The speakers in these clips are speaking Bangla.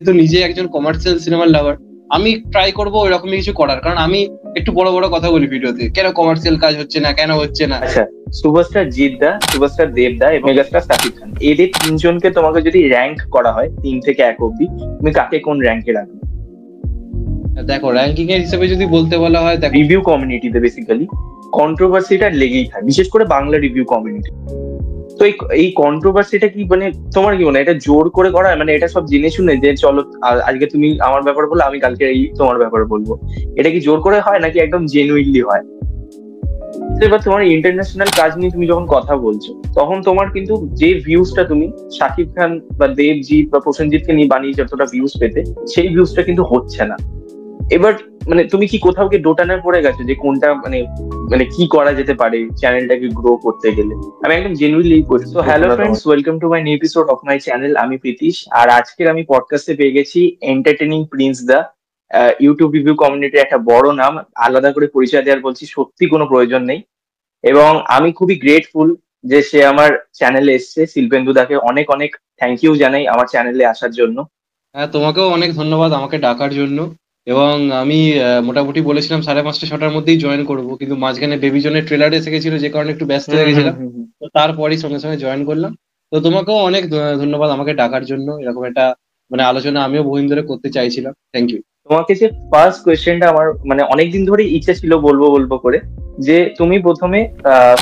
কিন্তু নিজে একজন কমার্শিয়াল সিনেমার লাভার, আমি ট্রাই করবো ওইরকমই কিছু করার, কারণ আমি একটু বড় বড় কথা বলি ভিডিওতে, কেন কমার্শিয়াল কাজ হচ্ছে না, কেন হচ্ছে না। আচ্ছা, সুপারস্টার জিৎ দা, সুপারস্টার দেব দা এবং মেগাস্টার সাকিব খান, এদের তিনজনকে তোমাকে যদি র্যাঙ্ক করা হয় 3 থেকে 1 অব্দি, তুমি কাকে কোন র্যাঙ্কে রাখবে? দেখো, র্যাঙ্কিং এর হিসেবে যদি বলতে বলা হয়, দেখো রিভিউ কমিউনিটিতে বেসিক্যালি কন্ট্রোভার্সিটা লেগেই থাকে, বিশেষ করে বাংলা রিভিউ কমিউনিটি। তো এই কন্ট্রোভার্সিটা কি মানে তোমার কি মনে হয় এটা জোর করে করা হয়? মানে এটা সব জেনে শুনে যে চলো আজকে তুমি আমার ব্যাপারে বলো, আমি কালকে এই তোমার ব্যাপারে বলবো, এটা কি জোর করে হয় নাকি একদম জেনুইনলি হয়? তো এবার তোমার ইন্টারন্যাশনাল কাজ নিয়ে তুমি যখন কথা বলছো, তখন তোমার কিন্তু যে ভিউজটা তুমি শাকিব খান বা দেবজিৎ বা প্রসেনজিৎকে নিয়ে বানিয়ে যতটা ভিউজ পেতে, সেই ভিউজটা কিন্তু হচ্ছে না। এবার মানে তুমি কি কোথাও কি দোটানায় পড়ে গেছো যে কোনটা মানে মানে কি করা যেতে পারে চ্যানেলটাকে গ্রো করতে গেলে? আমি একদম জেনুইনলি বলছি। তো hello friends, welcome to my new episode of my channel. আমি প্রীতিশ, আর আজকের আমি পডকাস্টে পেয়ে গেছি এন্টারটেনিং প্রিন্স দা। ইউটিউব রিভিউ কমিউনিটির একটা বড় নাম, আলাদা করে পরিচয় দেওয়ার বলছি সত্যি কোনো প্রয়োজন নেই। এবং আমি খুবই গ্রেটফুল যে সে আমার চ্যানেলে এসছে। শিল্পেন্দু দাকে অনেক অনেক থ্যাংক ইউ জানাই আমার চ্যানেলে আসার জন্য। হ্যাঁ, তোমাকেও অনেক ধন্যবাদ আমাকে ডাকার জন্য। এবং আমি মোটামুটি বলেছিলাম 5:30-6টার মধ্যেই জয়েন করব, কিন্তু মাঝখানে বেবি জনের ট্রেলার এসে গেছিল, যে কারণে একটু ব্যস্ত হুম হয়ে হুম গেছিলাম। হুম হুম। তো তারপরেই সঙ্গে সঙ্গে জয়েন করলাম। তো তোমাকেও অনেক ধন্যবাদ আমাকে ডাকার জন্য। এরকম একটা মানে আলোচনা আমিও বহুদিন ধরে করতে চাইছিলাম। Thank you. তোমাকে যে ফার্স্ট কোয়েশ্চেনটা আমার মানে অনেকদিন ধরে ইচ্ছা ছিল বলবো বলবো করে, যে তুমি প্রথমে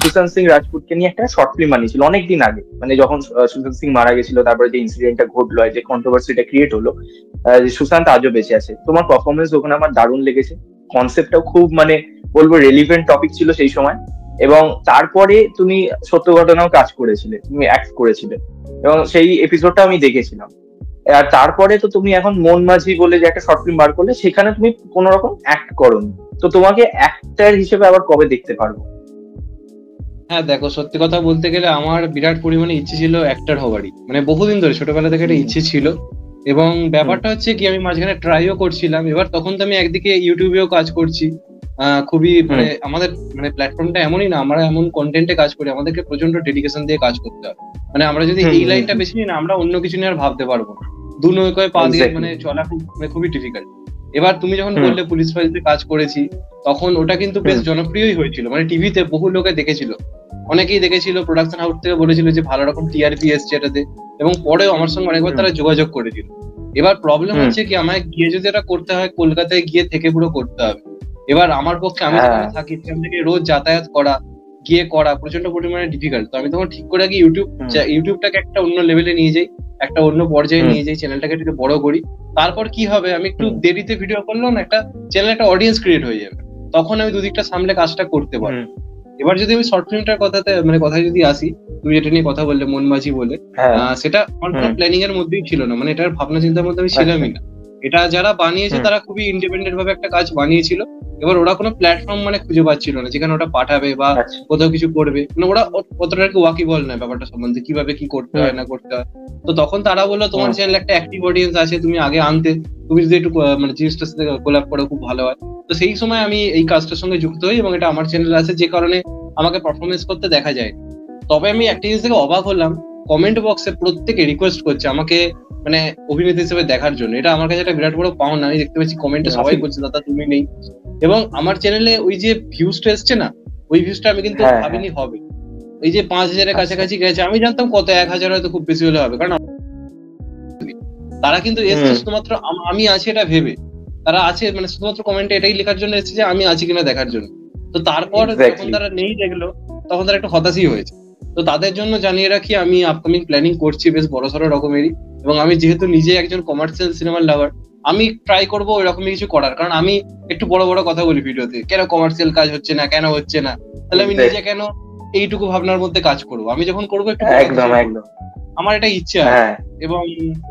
সুশান্ত সিং রাজপুতকে নিয়ে একটা শর্ট ফিল্ম বানিয়েছিল অনেকদিন আগে, মানে যখন সুশান্ত সিং মারা গেছিল, তারপরে যে ইনসিডেন্টটা ঘটলো, যে কন্ট্রোভার্সিটা ক্রিয়েট হলো, যে সুশান্ত আজও বেঁচে আছে। তোমার পারফরমেন্স ওখানে আমার দারুণ লেগেছে। কনসেপ্টটাও খুব মানে বলবো রেলিভেন্ট টপিক ছিল সেই সময়। এবং তারপরে তুমি সত্য ঘটনাও কাজ করেছিলে, তুমি অ্যাক্ট করেছিলে, এবং সেই এপিসোডটা আমি দেখেছিলাম। আর তারপরে তো তুমি এখন মন মাঝি বলে যে একটা শর্ট ফিল্ম বার করলে, সেখানে তুমি কোন রকম অ্যাক্ট করোনি। তো তোমাকে অ্যাক্টর হিসেবে আবার কবে দেখতে পারবো? হ্যাঁ দেখো, সত্যি কথা বলতে গেলে আমার বিরাট পরিমাণে ইচ্ছে ছিল অ্যাক্টর হওয়ারই, মানে বহুদিন ধরে ছোটবেলা থেকে একটা হুম ইচ্ছে ছিল। এবং হুম ব্যাপারটা হচ্ছে কি, আমি মাঝখানে ট্রাইও করছিলাম। এবার তখন তো আমি একদিকে ইউটিউবেও কাজ করছি, খুবই হুম মানে আমাদের মানে প্ল্যাটফর্মটা এমনই না, আমরা এমন কন্টেন্টে কাজ করি, আমাদেরকে প্রচন্ড ডেডিকেশন দিয়ে কাজ করতে হবে। মানে আমরা যদি হুম এই হুম লাইনটা হুম। বেছে নিই না, আমরা অন্য কিছু নিয়ে আর ভাবতে পারবো না। দু নৌকায় পা দিয়ে এক্স্যাক্টলি। মানে চলা খুব মানে খুবই ডিফিকাল্ট। এবার তুমি যখন হুম বললে পুলিশ ফাইলসে কাজ করেছি, তখন ওটা কিন্তু বেশ হুম জনপ্রিয়ই হয়েছিল, মানে টিভিতে বহু লোকে দেখেছিল, অনেকেই দেখেছিল, প্রোডাকশন হাউস থেকে বলেছিল যে ভালো রকম টিআরপি এসছে এটাতে। এবং পরেও আমার সঙ্গে অনেকবার হুম তারা যোগাযোগ করেছিল। এবার প্রবলেম হুম। হচ্ছে কি, আমায় গিয়ে যদি এটা করতে হয়, কলকাতায় গিয়ে থেকে পুরো করতে হবে। এবার আমার পক্ষে, আমি হ্যাঁ। যেখানে থাকি সেখান থেকে রোজ যাতায়াত করা, গিয়ে করা প্রচন্ড পরিমাণে ডিফিকাল্ট। তো আমি তখন ঠিক করে আগে হুম ইউটিউবটাকে একটা অন্য লেভেলে নিয়ে যাই, একটা অন্য পর্যায়ে হুম নিয়ে যাই, চ্যানেলটাকে একটু বড় করি। তারপর কি হবে, আমি একটু হুম দেরিতে ভিডিও করলেও না, একটা চ্যানেল একটা অডিয়েন্স ক্রিয়েট হয়ে যাবে। তখন আমি দুদিকটা সামলে কাজটা করতে পারবো। হুম। এবার যদি আমি শর্ট ফিল্মটার কথাতে মানে কথায় যদি আসি, তুমি যেটা নিয়ে কথা বললে মন মাঝি বলে, হ্যাঁ। সেটা আমার কোনো হুম। প্ল্যানিং এর মধ্যেই ছিল না, মানে এটার ভাবনা চিন্তার মধ্যে আমি আচ্ছা। ছিলামই না। এটা যারা বানিয়েছে হুম। তারা খুবই ইন্ডিপেন্ডেন্ট ভাবে একটা কাজ বানিয়েছিল। এবার ওরা কোনো প্ল্যাটফর্ম মানে খুঁজে পাচ্ছিল না যেখানে ওটা পাঠাবে বা আচ্ছা। কোথাও কিছু করবে, মানে ওরা অতটা আর কি ওয়াকিবল নয় ব্যাপারটা সম্বন্ধে, কিভাবে কি করতে হুম হয় না করতে হয়। তো তখন তারা বললো, তোমার হুম চ্যানেলে একটা অ্যাক্টিভ অডিয়েন্স আছে, তুমি আগে আনতে, তুমি যদি একটু মানে জিনিসটার সাথে কোলাপ করো খুব ভালো হয়। তো সেই সময় আমি এই কাজটার সঙ্গে যুক্ত হই, এবং এটা আমার চ্যানেলে আছে, যে কারণে আমাকে পারফরমেন্স করতে দেখা যায়। তবে আমি একটা জিনিস থেকে অবাক হলাম, কমেন্ট বক্সে প্রত্যেকে রিকোয়েস্ট করছে আমাকে মানে অভিনেতা হিসেবে দেখার জন্য। এটা আমার কাছে একটা বিরাট বড় পাওনা। আমি দেখতে পাচ্ছি কমেন্টে সবাই করছে, দাদা তুমি নেই। এবং আমার চ্যানেলে ওই যে ভিউজটা এসছে না, ওই ভিউজটা আমি কিন্তু হ্যাঁ হ্যাঁ। ভাবিনি হবে। এই যে 5,000-এর আচ্ছা। কাছাকাছি গেছে, আমি জানতাম কত 1,000 হয়তো খুব বেশি হলে হবে, কারণ তারা কিন্তু এসছে হুম। শুধুমাত্র আমি আছি এটা ভেবে। তারা আছে মানে শুধুমাত্র কমেন্টে এটাই লেখার জন্য এসেছে যে আমি আছি কিনা দেখার জন্য। তো তারপর যখন এক্স্যাক্টলি। তারা নেই দেখলো, তখন তারা একটু হতাশই হয়েছে। তো তাদের জন্য জানিয়ে রাখি, আমি আপকামিং প্ল্যানিং করছি বেশ বড়সড় রকমেরই। এবং আমি যেহেতু নিজে একজন কমার্শিয়াল সিনেমার লাভার, আমি ট্রাই করবো ওইরকমই কিছু করার, কারণ আমি একটু বড় বড় কথা বলি ভিডিওতে, কেন কমার্শিয়াল কাজ হচ্ছে না, কেন হচ্ছে না। তাহলে আমি নিজে এক্স্যাক্টলি। কেন এইটুকু ভাবনার মধ্যে কাজ করবো, আমি যখন করবো একটু বড় একদম কিছুই করবো। একদম। আমার এটা ইচ্ছে আছে। হ্যাঁ। এবং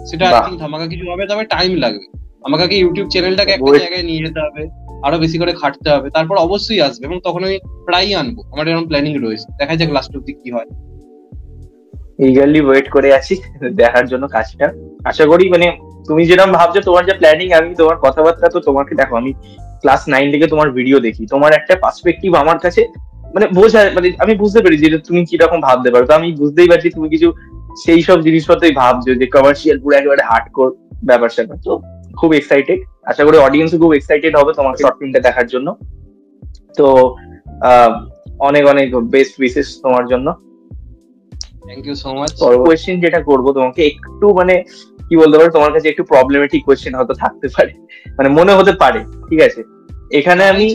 সেটা আই বাহ। থিঙ্ক ধামাকা কিছু হবে, তবে টাইম লাগবে। আমাকে আগে ইউটিউব চ্যানেলটাকে একটা ওয়েট। জায়গায় নিয়ে যেতে হবে, আরো বেশি করে খাটতে হবে, তারপর অবশ্যই আসবে, এবং তখন আমি প্রায়ই আনবো। আমার এরকম প্ল্যানিং রয়েছে, দেখা যাক লাস্ট অব্দি কি হয়। ইগারলি ওয়েট করে আছি দেখার জন্য কাজটা। আশা করি মানে তুমি যেরকম ভাবছো তোমার যে প্ল্যানিং, আমি তোমার কথাবার্তা তো তোমাকে দেখো, আমি ক্লাস 9 থেকে তোমার ভিডিও দেখি, তোমার একটা পার্সপেক্টিভ আমার কাছে মানে বোঝা, মানে আমি বুঝতে পেরেছি যে তুমি কিরকম ভাবতে পারো। তো আমি বুঝতেই পারছি তুমি কিছু সেই সব জিনিসপত্রই ভাবছো যে কমার্শিয়াল পুরো একেবারে হার্ডকোর ব্যাপার স্যাপার। তো খুব এক্সাইটেড, আশা করি অডিয়েন্সও খুব এক্সাইটেড হবে তোমার শর্ট ফিল্মটা দেখার জন্য। তো আহ, অনেক অনেক বেস্ট উইশেস তোমার জন্য। Thank you so much. Question যেটা করবো তোমাকে একটু মানে কি বলতে পারো, তোমার কাছে একটু প্রবলেমেটিক কোয়েশ্চেন হয়তো থাকতে পারে, মানে মনে হতে পারে, ঠিক আছে? এখানে আমি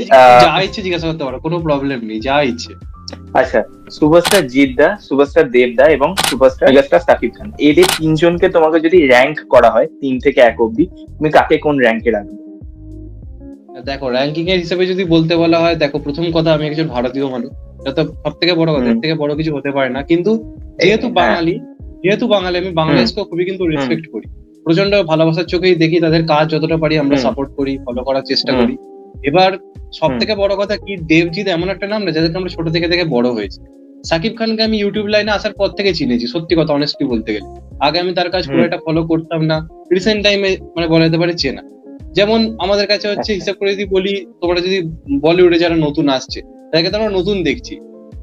যা ইচ্ছে জিজ্ঞাসা করতে পারো, কোনো প্রবলেম নেই, যা ইচ্ছে। আচ্ছা, সুপারস্টার জিৎ দা, সুপারস্টার দেব দা এবং সুপারস্টার মেগাস্টার সাকিব খান, এদের তিনজনকে তোমাকে যদি র্যাঙ্ক করা হয় 3 থেকে 1 অব্দি, তুমি কাকে কোন র্যাঙ্কে রাখবে? দেখো, র্যাঙ্কিং এর হিসেবে যদি বলতে বলা হয়, দেখো প্রথম কথা আমি একজন ভারতীয় মানুষ, এটা তো সব থেকে বড় কথা, এর থেকে বড় কিছু হতে পারে না। কিন্তু যেহেতু বাঙালি আমি বাংলাদেশকে খুবই কিন্তু রেসপেক্ট করি, প্রচন্ড ভালোবাসার চোখেই দেখি তাদের কাজ, যতটা পারি আমরা সাপোর্ট করি, ফলো করার চেষ্টা করি। এবার সব থেকে বড় কথা কি, দেবজিৎ এমন একটা নাম না যাদেরকে আমরা ছোট থেকে থেকে বড় হয়েছি। সাকিব খানকে আমি ইউটিউব লাইনে আসার পর থেকে চিনেছি, সত্যি কথা অনেস্টলি বলতে গেলে। আগে আমি তার কাজ খুব একটা ফলো করতাম না, রিসেন্ট টাইমে মানে বলা যেতে পারে চেনা। যেমন আমাদের কাছে হচ্ছে হিসাব করে যদি বলি, তোমরা যদি বলিউডে যারা নতুন আসছে তাদেরকে তো আমরা নতুন দেখছি।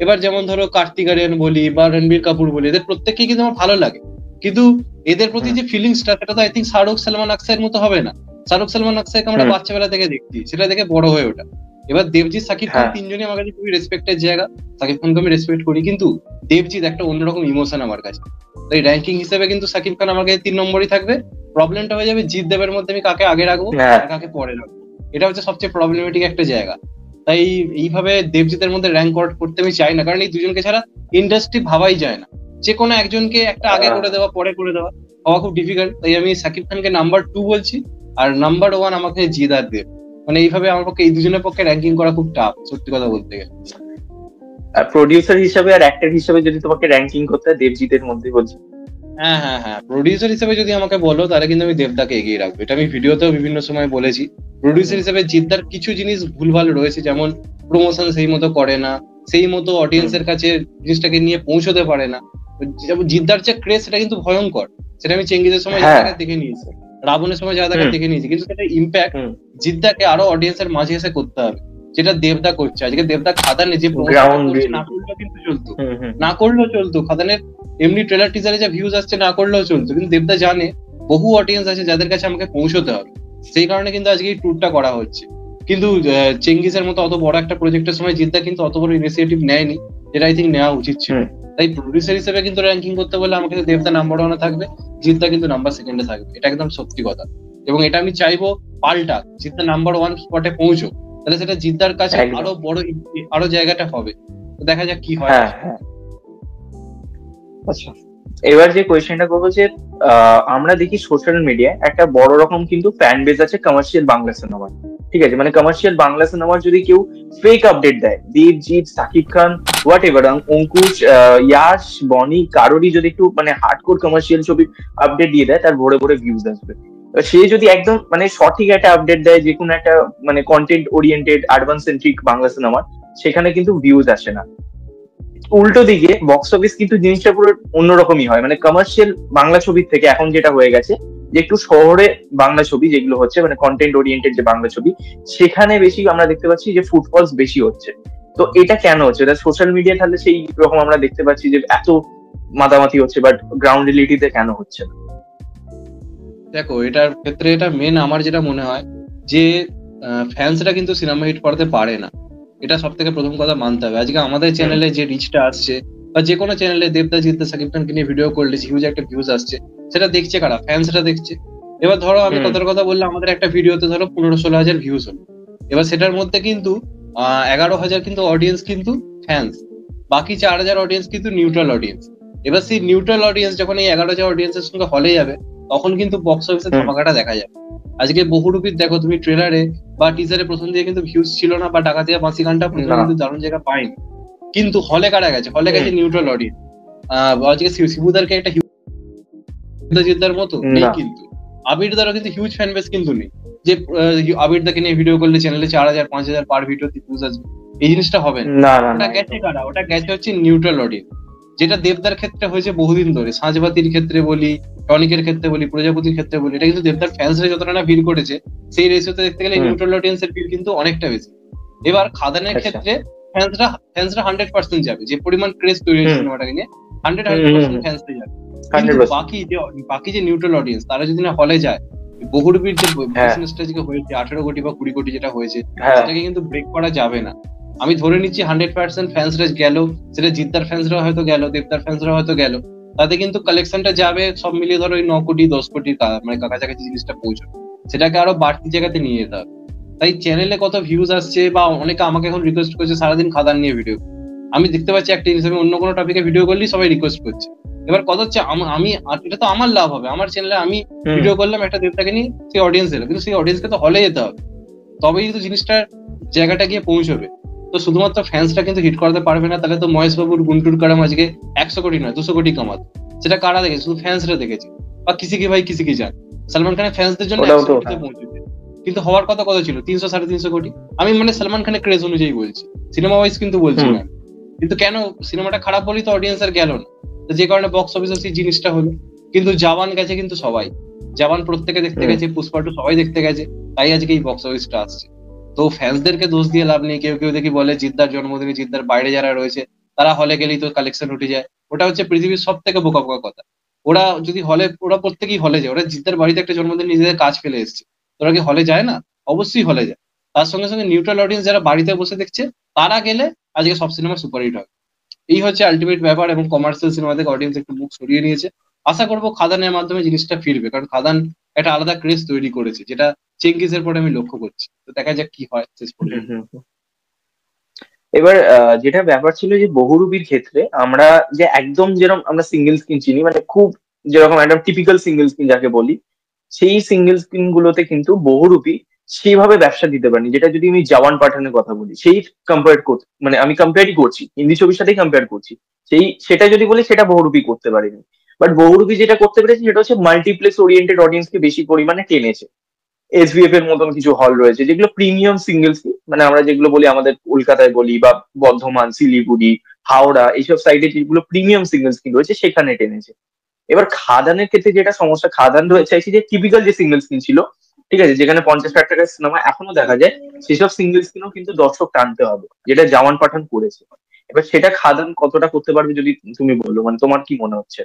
এবার যেমন ধরো কার্তিক আরিয়ান বলি বা রণবীর কাপুর বলি, এদের প্রত্যেককেই কিন্তু আমার ভালো লাগে, কিন্তু এদের প্রতি যে ফিলিংসটা, সেটা তো আই থিঙ্ক শাহরুখ সালমান আকসারের মতো হবে না। শাহরুখ সালমান আকসারকে আমরা বাচ্চাবেলা থেকে দেখছি, সেটা দেখে বড় হয়ে ওঠা। এবার দেবজিৎ সাকিব খান তিনজনই আমার কাছে খুবই রেসপেক্টের জায়গা, সাকিব খানকে আমি রেসপেক্ট করি, কিন্তু দেবজিৎ একটা অন্যরকম ইমোশন আমার কাছে। তাই র্যাঙ্কিং হিসেবে কিন্তু সাকিব খান আমার কাছে 3 নম্বরই থাকবে। প্রবলেমটা হয়ে যাবে জিৎ দেবের মধ্যে আমি কাকে আগে রাখবো আর কাকে পরে রাখবো, এটা হচ্ছে সবচেয়ে প্রবলেমেটিক একটা জায়গা। তাই এইভাবে দেবজিতের মধ্যে র্যাঙ্ক করতে আমি চাই না, কারণ এই দুজনকে ছাড়া ইন্ডাস্ট্রি ভাবাই যায় না। যে কোনো একজনকে একটা আগে করে দেওয়া, পরে করে দেওয়া হওয়া খুব ডিফিকাল্ট। তাই আমি সাকিব খানকে নাম্বার 2 বলছি, আর নাম্বার 1 আমাকে জিৎ আর দেব। মানে এইভাবে আমার পক্ষে এই দুজনের পক্ষে র্যাঙ্কিং করা খুব টাফ, সত্যি কথা বলতে গেলে। প্রোডিউসার হিসেবে আর অ্যাক্টর হিসেবে যদি তোমাকে র্যাঙ্কিং করতে হয়, দেবজিতের মধ্যে বলছি। হ্যাঁ, প্রডিউসার হিসেবে যদি আমাকে বলো, তাহলে কিন্তু আমি দেবদাকে এগিয়ে রাখবো, এটা আমি ভিডিওতেও বিভিন্ন সময় বলেছি। প্রডিউসার হিসেবে জিদ্দার কিছু জিনিস ভুলভাল রয়েছে, যেমন প্রমোশন সেই মতো করে না, সেই মতো অডিয়েন্সের কাছে জিনিসটাকে নিয়ে পৌঁছতে পারে না। যেমন জিদ্দার যে ক্রেজ, সেটা কিন্তু ভয়ঙ্কর, সেটা আমি চেঙ্গিজের সময় দেখে নিয়েছি, রাবণের সময় যা দেখা দেখে নিয়েছি, কিন্তু সেটা ইম্প্যাক্ট জিদ্দাকে আরো অডিয়েন্সের মাঝে এসে করতে হবে, যেটা দেবদা করছে। আজকে দেবদা খাদানে যে না করলেও কিন্তু চলতো, না করলেও চলতো, খাদানের এমনি ট্রেলার টিজারে যা ভিউজ আসছে না করলেও চলতো, কিন্তু দেবদা জানে বহু অডিয়েন্স আছে যাদের কাছে আমাকে পৌঁছতে হবে, সেই কারণে কিন্তু আজকে এই ট্যুরটা করা হচ্ছে। কিন্তু চেঙ্গিসের মতো অত বড় একটা প্রজেক্টের সময় জিদ্দা কিন্তু অত বড় ইনিশিয়েটিভ নেয়নি, যেটা আই থিঙ্ক নেওয়া উচিত ছিল। তাই প্রডিউসার হিসেবে কিন্তু র্যাঙ্কিং করতে বলে আমাকে দেবদা নাম্বার 1 থাকবে, জিদ্দা কিন্তু নাম্বার 2 থাকবে, এটা একদম সত্যি কথা। এবং এটা আমি চাইবো পাল্টা, জিদ্দা নাম্বার 1 স্পটে পৌঁছো, তাহলে সেটা জিদ্দার কাছে আরো বড়, আরো জায়গাটা হবে। দেখা যাক কি হয়। আচ্ছা, এবার যে কোয়েশ্চেনটা করবো যে আমরা দেখি সোশ্যাল মিডিয়ায় একটা বড় রকম কিন্তু ফ্যান বেজ আছে কমার্শিয়াল বাংলা সিনেমার, ঠিক আছে? মানে কমার্শিয়াল বাংলা সিনেমার যদি কেউ ফেক আপডেট দেয়, দেবজিৎ, সাকিব খান, হোয়াট এভার, অঙ্কুশ, ইয়াশ, বনি, কারোরই যদি একটু মানে হার্ডকোর কমার্শিয়াল ছবি আপডেট দিয়ে দেয়, তার ভরে ভরে ভিউজ আসবে। সে যদি একদম মানে সঠিক একটা আপডেট দেয় যে কোনো একটা মানে content oriented advance centric Bangla সিনেমার, সেখানে কিন্তু ভিউজ আসে না। উল্টো দিকে বক্স অফিস কিন্তু জিনিসটা পুরো অন্যরকমই হয়। মানে কমার্শিয়াল বাংলা ছবির থেকে এখন যেটা হয়ে গেছে, যে একটু শহরে বাংলা ছবি যেগুলো হচ্ছে, মানে কন্টেন্ট ওরিয়েন্টেড যে বাংলা ছবি, সেখানে বেশি আমরা দেখতে পাচ্ছি যে ফুটফলস বেশি হচ্ছে। তো এটা কেন হচ্ছে? এটা সোশ্যাল মিডিয়া তাহলে সেই রকম আমরা দেখতে পাচ্ছি যে এত মাতামাতি হচ্ছে, বাট গ্রাউন্ড রিয়েলিটিতে কেন হচ্ছে না? দেখো, এটার ক্ষেত্রে এটা মেন আমার যেটা মনে হয় যে ফ্যান্সরা কিন্তু সিনেমা হিট করতে পারে না, এটা সব থেকে প্রথম কথা মানতে হবে। আজকে আমাদের চ্যানেলে যে রিচটা আসছে, বা যে কোনো চ্যানেলে দেবদা জিদ্দা সাকিব খানকে নিয়ে ভিডিও করলে হিউজ একটা ভিউজ আসছে, সেটা দেখছে কারা? ফ্যান্সরা দেখছে। এবার ধরো আমি কথার কথা বললাম, আমাদের একটা ভিডিওতে ধরো 15-16 হাজার ভিউজ হলো, এবার সেটার মধ্যে কিন্তু 11,000 কিন্তু অডিয়েন্স কিন্তু ফ্যান্স, বাকি 4,000 অডিয়েন্স কিন্তু নিউট্রাল অডিয়েন্স। এবার সেই নিউট্রাল অডিয়েন্স যখন এই 11,000 অডিয়েন্সের সঙ্গে হলে যাবে, তখন কিন্তু বক্স অফিসে ধামাকাটা দেখা যাবে। আজকে বহুরূপীর দেখো তুমি, ট্রেলারে বা টিজারে প্রথম দিকে কিন্তু ভিউজ ছিল না, বা ডাকাতিয়া বাঁশি গানটা প্রথমে কিন্তু দারুণ জায়গা পায়নি, কিন্তু হলে কারা গেছে? হলে গেছে নিউট্রাল অডিয়েন্স। আজকে শিবুদারকে একটা জিদ্দার মতো নেই, কিন্তু আবিরদারও কিন্তু হিউজ ফ্যান বেস কিন্তু নেই, যে আবিরদাকে নিয়ে ভিডিও করলে চ্যানেলে 4,000-5,000 পার ভিডিওতে ভিউজ আসবে, এই জিনিসটা হবে না। ওটা গেছে কারা? ওটা গেছে হচ্ছে নিউট্রাল অডিয়েন্স, যেটা দেবদার ক্ষেত্রে হয়েছে বহুদিন ধরে। সাঁঝবাতির ক্ষেত্রে বলি, টনিকের ক্ষেত্রে বলি, প্রজাপতির ক্ষেত্রে বলি, এটা কিন্তু দেবদার ফ্যান্সরা যতটা না ভিড় করেছে, সেই রেশিওতে দেখতে গেলে নিউট্রাল অডিয়েন্সের ভিড় কিন্তু অনেকটা বেশি। এবার খাদানের ক্ষেত্রে ফ্যান্সরা 100% যাবে, যে পরিমাণ ক্রেজ তৈরি হয়েছে সিনেমাটাকে নিয়ে, 100% ফ্যান্সে যাবে। কিন্তু 100%। বাকি যে নিউট্রাল অডিয়েন্স তারা যদি না হলে যায়, বহুরূপীর যে বিজনেসটা যে হয়েছে 18 কোটি বা 20 কোটি যেটা হয়েছে, সেটাকে কিন্তু ব্রেক করা যাবে না। আমি ধরে নিচ্ছি 100% ফ্যান্সরা গেল, সেটা জিদ্দার ফ্যান্সরা হয়তো গেল, দেবদার ফ্যান্সরা হয়তো গেল, তাতে কিন্তু কালেকশনটা যাবে সব মিলিয়ে ধরো ওই 9 কোটি 10 কোটির মানে কাছাকাছি জিনিসটা পৌঁছবে। সেটাকে আরো বাড়তি জায়গাতে নিয়ে যেতে হবে। তাই চ্যানেলে কত ভিউজ আসছে, বা অনেকে আমাকে এখন রিকোয়েস্ট করছে সারাদিন খাদান নিয়ে ভিডিও। আমি দেখতে পাচ্ছি একটা জিনিস, আমি অন্য কোনো টপিকে ভিডিও করলেই সবাই রিকোয়েস্ট করছে। এবার কথা হচ্ছে আমি এটা তো আমার লাভ হবে, আমার চ্যানেলে আমি ভিডিও করলাম একটা দেবতাকে নিয়ে, সেই অডিয়েন্স এলো, কিন্তু সেই অডিয়েন্সকে তো হলে যেতে হবে, তবেই কিন্তু জিনিসটার জায়গাটা গিয়ে পৌঁছবে। তো শুধুমাত্র ফ্যান্সটা কিন্তু হিট করতে পারবে না, তাহলে তো মহেশ বাবুর গুন্টুর কারাম আজকে 100 কোটি নয় 200 কোটি কামাত। সেটা কারা দেখেছে? শুধু ফ্যান্সরা দেখেছে। বা কিসি কি ভাই কিসি কি জান, সালমান খানের ফ্যান্সদের জন্য 100 কোটিতে পৌঁছেছে, কিন্তু হওয়ার কথা কত ছিল? 300 350 কোটি। আমি মানে সালমান খানের ক্রেজ অনুযায়ী বলছি, সিনেমা ওয়াইজ কিন্তু বলছি না। কিন্তু কেন সিনেমাটা খারাপ বলি তো অডিয়েন্স আর গেল না, যে কারণে বক্স অফিসে সেই জিনিসটা হলো। কিন্তু জওয়ান গেছে কিন্তু সবাই, জওয়ান প্রত্যেকে দেখতে গেছে, পুষ্পা 2 সবাই দেখতে গেছে, তাই আজকে এই বক্স অফিসটা আসছে। তো ফ্যান্সদেরকে দোষ দিয়ে লাভ নেই। কেউ কেউ দেখি বলে জিদ্দার জন্মদিনে জিদ্দার বাইরে যারা রয়েছে তারা হলে গেলেই তো কালেকশন উঠে যায়। ওটা হচ্ছে পৃথিবীর সব থেকে বোকা বোকা কথা। ওরা যদি হলে, ওরা প্রত্যেকেই হলে যায়, ওরা জিদ্দার বাড়িতে একটা জন্মদিন নিজেদের কাজ ফেলে এসছে, তোরা কি হলে যায় না? অবশ্যই হলে যায়। তার সঙ্গে সঙ্গে নিউট্রাল অডিয়েন্স যারা বাড়িতে বসে দেখছে, তারা গেলে আজকে সব সিনেমা সুপারহিট হবে। এই হচ্ছে আলটিমেট ব্যাপার। এবং কমার্শিয়াল সিনেমা থেকে অডিয়েন্স একটু মুখ সরিয়ে নিয়েছে। আশা করবো খাদানের মাধ্যমে জিনিসটা ফিরবে, কারণ খাদান একটা আলাদা ক্রেজ তৈরি করেছে, যেটা চেঙ্গিজের পরে আমি লক্ষ্য করছি। তো দেখা যাক কি হয় শেষ পর্যন্ত। এবার যেটা ব্যাপার ছিল যে বহুরূপীর ক্ষেত্রে আমরা যে একদম যেরকম আমরা সিঙ্গেল স্ক্রিন চিনি, মানে খুব যেরকম একদম টিপিক্যাল সিঙ্গেল স্ক্রিন যাকে বলি, সেই সিঙ্গেল স্ক্রিন গুলোতে কিন্তু বহুরূপী সেইভাবে ব্যবসা দিতে পারেনি। যেটা যদি আমি জওয়ান পাঠানের কথা বলি, সেই কম্পেয়ার করতে, মানে আমি কম্পেয়ারই করছি, হিন্দি ছবির সাথেই কম্পেয়ার করছি, সেটা যদি বলি সেটা বহুরূপী করতে পারেনি। বাট বহুরূপী যেটা করতে পেরেছে সেটা হচ্ছে মাল্টিপ্লেক্স ওরিয়েন্টেড অডিয়েন্সকে বেশি পরিমাণে টেনেছে। এসভিএফ এর মতন কিছু হল রয়েছে যেগুলো প্রিমিয়াম সিঙ্গেল স্ক্রিন, মানে আমরা যেগুলো বলি আমাদের কলকাতায় বলি বা বর্ধমান, শিলিগুড়ি, হাওড়া, এইসব সাইডে যেগুলো প্রিমিয়াম সিঙ্গেল স্ক্রিন রয়েছে সেখানে টেনেছে। এবার খাদানের ক্ষেত্রে যেটা সমস্যা, খাদান চাইছে যে টিপিক্যাল যে সিঙ্গেল স্ক্রিন ছিল, ঠিক আছে, যেখানে 50 লাখ টাকার সিনেমা এখনো দেখা যায়, সেসব সিঙ্গেল স্ক্রিনও কিন্তু দর্শক টানতে হবে, যেটা জওয়ান পাঠান করেছে। এবার সেটা খাদান কতটা করতে পারবে যদি তুমি বলো, মানে তোমার কি মনে হচ্ছে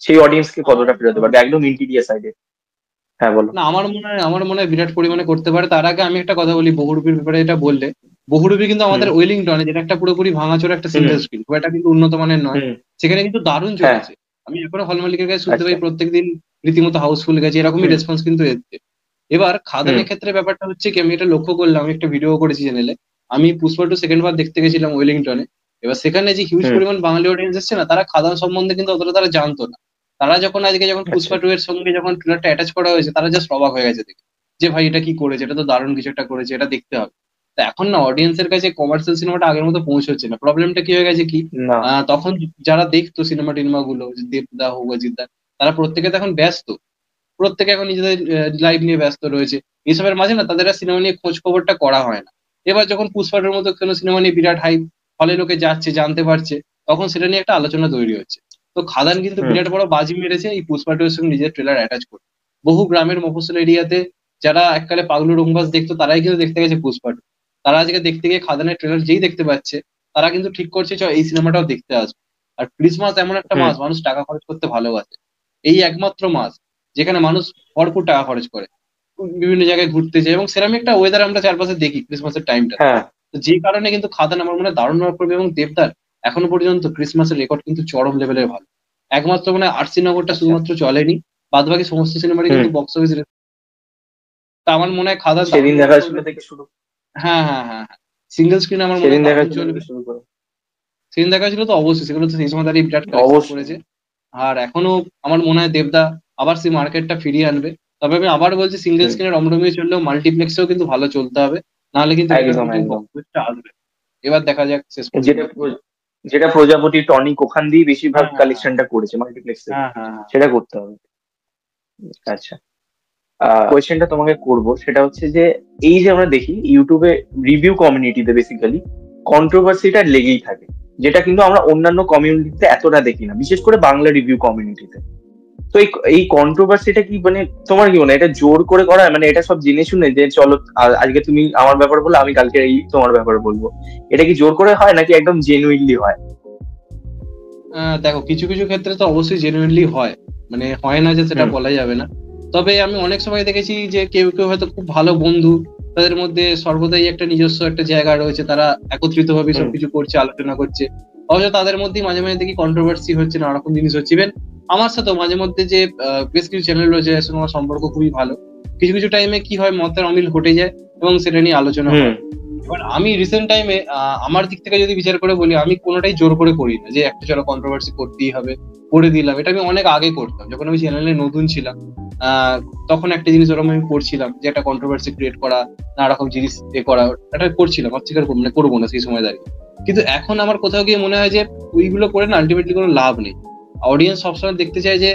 সেই অডিয়েন্সকে কতটা ফেরাতে পারবে একদম ইন্টিরিয়ার সাইডে? হ্যাঁ বলো। না, আমার মনে হয় বিরাট পরিমাণে করতে পারে। তার আগে আমি একটা কথা বলি বহুরূপীর ব্যাপারে, এটা বললে বহুরূপী কিন্তু আমাদের ওয়েলিংটনে, যেটা একটা পুরোপুরি ভাঙাচোরা একটা সিঙ্গেল স্ক্রিন, খুব একটা কিন্তু উন্নত মানের নয়, সেখানে কিন্তু দারুণ চলেছে। আমি এখনো হল মালিকের কাছে শুনতে পাই প্রত্যেকদিন রীতিমতো হাউসফুল গেছে, এরকমই রেসপন্স কিন্তু এসছে। এবার খাদানের ক্ষেত্রে ব্যাপারটা হচ্ছে কি, আমি এটা লক্ষ্য করলাম, আমি একটা ভিডিও করেছি চ্যানেলে। আমি পুষ্পা 2 সেকেন্ড বার দেখতে গেছিলাম ওয়েলিংটনে। এবার সেখানে যে হিউজ পরিমাণ বাঙালি অডিয়েন্স এসছে না, তারা খাদান সম্বন্ধে কিন্তু অতটা তারা জানতো না। তারা যখন পুষ্পা 2 এর সঙ্গে যখন ট্রেলারটা অ্যাটাচ করা হয়েছে, তারা জাস্ট অবাক হয়ে গেছে দেখে, যে ভাই এটা কি করেছে, এটা তো দারুণ কিছু একটা করেছে, এটা দেখতে হবে। তো এখন না অডিয়েন্সের কাছে কমার্শিয়াল সিনেমাটা আগের মতো পৌঁছচ্ছে না। প্রবলেমটা কি হয়ে গেছে কি, না। তখন যারা দেখতো সিনেমা টিনেমা গুলো, দেবদা হোক বা জিদ্দা, তারা প্রত্যেকে তো এখন ব্যস্ত, প্রত্যেকে এখন নিজেদের লাইফ নিয়ে ব্যস্ত রয়েছে। এসবের মাঝে না তাদের সিনেমা নিয়ে খোঁজ খবরটা করা হয় না। এবার যখন পুষ্পাটার মতো কোনো সিনেমা নিয়ে বিরাট হাইপ, হলে লোকে যাচ্ছে, জানতে পারছে, তখন সেটা নিয়ে একটা আলোচনা তৈরি হচ্ছে। তো খাদান কিন্তু বিরাট বড় বাজি মেরেছে এই পুষ্পা 2 এর সঙ্গে নিজের ট্রেলার অ্যাটাচ করে। বহু গ্রামের মফস্বল এরিয়াতে যারা এককালে পাগলু রংবাজ দেখতো, তারাই কিন্তু দেখতে গেছে পুষ্পা 2। তারা আজকে দেখতে গিয়ে খাদানের ট্রেলার যেই দেখতে পাচ্ছে, তারা কিন্তু ঠিক করছে এই সিনেমাটাও দেখতে আসবে। আর ক্রিসমাস এমন একটা মাস, মানুষ টাকা খরচ করতে ভালোবাসে। এই একমাত্র মাস যেখানে মানুষ ভরপুর টাকা খরচ করে, বিভিন্ন জায়গায় ঘুরতে যায়, এবং সেরকম একটা ওয়েদার আমরা চারপাশে দেখি ক্রিসমাসের টাইমটা। তো যে কারণে কিন্তু খাদান আমার মনে হয় দারুণ ভাবে করবে। এবং দেবদার এখনো পর্যন্ত ক্রিসমাসের রেকর্ড কিন্তু চরম লেভেলের ভালো। একমাত্র মানে আরসি নগরটা শুধুমাত্র চলেনি, বাদ বাকি সমস্ত সিনেমারই কিন্তু বক্স অফিস। তা আমার মনে হয় খাদান সেদিন দেখা শুরু থেকে শুরু। হ্যাঁ হ্যাঁ হ্যাঁ হ্যাঁ, সিঙ্গেল স্ক্রিন আমার মনে হয় দারুণ চলবে। সেদিন দেখা ছিল তো অবশ্যই, সেগুলো তো সেই সময় দাঁড়িয়ে বিরাট কালেকশন করেছে। আর এখনো আমার মনে হয় দেবদা আবার সেই মার্কেটটা ফিরিয়ে আনবে। তবে আমি আবার বলছি, সিঙ্গেল স্ক্রিনে রমরমিয়ে চললেও মাল্টিপ্লেক্সেও কিন্তু ভালো চলতে হবে, নাহলে কিন্তু আসবে। এবার দেখা যাক শেষ পর্যন্ত। যেটা প্রজাপতি টনিক ওখান দিয়ে বেশিরভাগ কালেকশনটা করেছে মাল্টিপ্লেক্স, সেটা করতে হবে। আচ্ছা, কোয়েশ্চেনটা তোমাকে করব, সেটা হচ্ছে যে এই যে আমরা দেখি ইউটিউবে রিভিউ কমিউনিটিতে বেসিক্যালি কন্ট্রোভার্সিটা লেগেই থাকে, যেটা কিন্তু আমরা অন্যান্য কমিউনিটিতে এতটা দেখি না, বিশেষ করে বাংলা রিভিউ কমিউনিটিতে। তো এই কন্ট্রোভার্সিটা কি, মানে তোমার কি মনে হয় এটা জোর করে করা হয়, মানে এটা সব জেনে শুনে যে চলো আজকে তুমি আমার ব্যাপারে বললে, আমি কালকে এই তোমার ব্যাপারে বলবো, এটা কি জোর করে হয় নাকি একদম জেনুইনলি হয়? দেখো কিছু কিছু ক্ষেত্রে তো অবশ্যই জেনুইনলি হয়, মানে হয় না যে সেটা বলা যাবে না। তবে আমি অনেক সময় দেখেছি যে কেউ কেউ হয়তো খুব ভালো বন্ধু, তাদের মধ্যে সর্বদাই একটা নিজস্ব একটা জায়গা রয়েছে, তারা একত্রিত ভাবে সবকিছু করছে, আলোচনা করছে। অবশ্য তাদের মধ্যেই মাঝে মাঝে দেখি কন্ট্রোভার্সি হচ্ছে, নানা রকম জিনিস হচ্ছে। ইভেন আমার সাথেও মাঝে মধ্যে যে বেশ কিছু চ্যানেল রয়েছে যার সঙ্গে আমার সম্পর্ক খুবই ভালো, কিছু কিছু টাইমে কি হয় মতের অমিল ঘটে যায় এবং সেটা নিয়ে আলোচনা হয়। এবার আমি রিসেন্ট টাইমে আমার দিক থেকে যদি বিচার করে বলি, আমি কোনোটাই জোর করে করি না যে একটা চলো কন্ট্রোভার্সি করতেই হবে, করে দিলাম। এটা আমি অনেক আগে করতাম, যখন আমি চ্যানেলে নতুন ছিলাম। তখন একটা জিনিস ওরকম আমি করছিলাম যে একটা কন্ট্রোভার্সি ক্রিয়েট করা, নানা রকম জিনিস করা, এটা করছিলাম, অস্বীকার মানে করবো না সেই সময় দাঁড়িয়ে। কিন্তু এখন আমার কোথাও গিয়ে মনে হয় যে ওইগুলো করে না আলটিমেটলি কোনো লাভ নেই। অডিয়েন্স সবসময় দেখতে চায় যে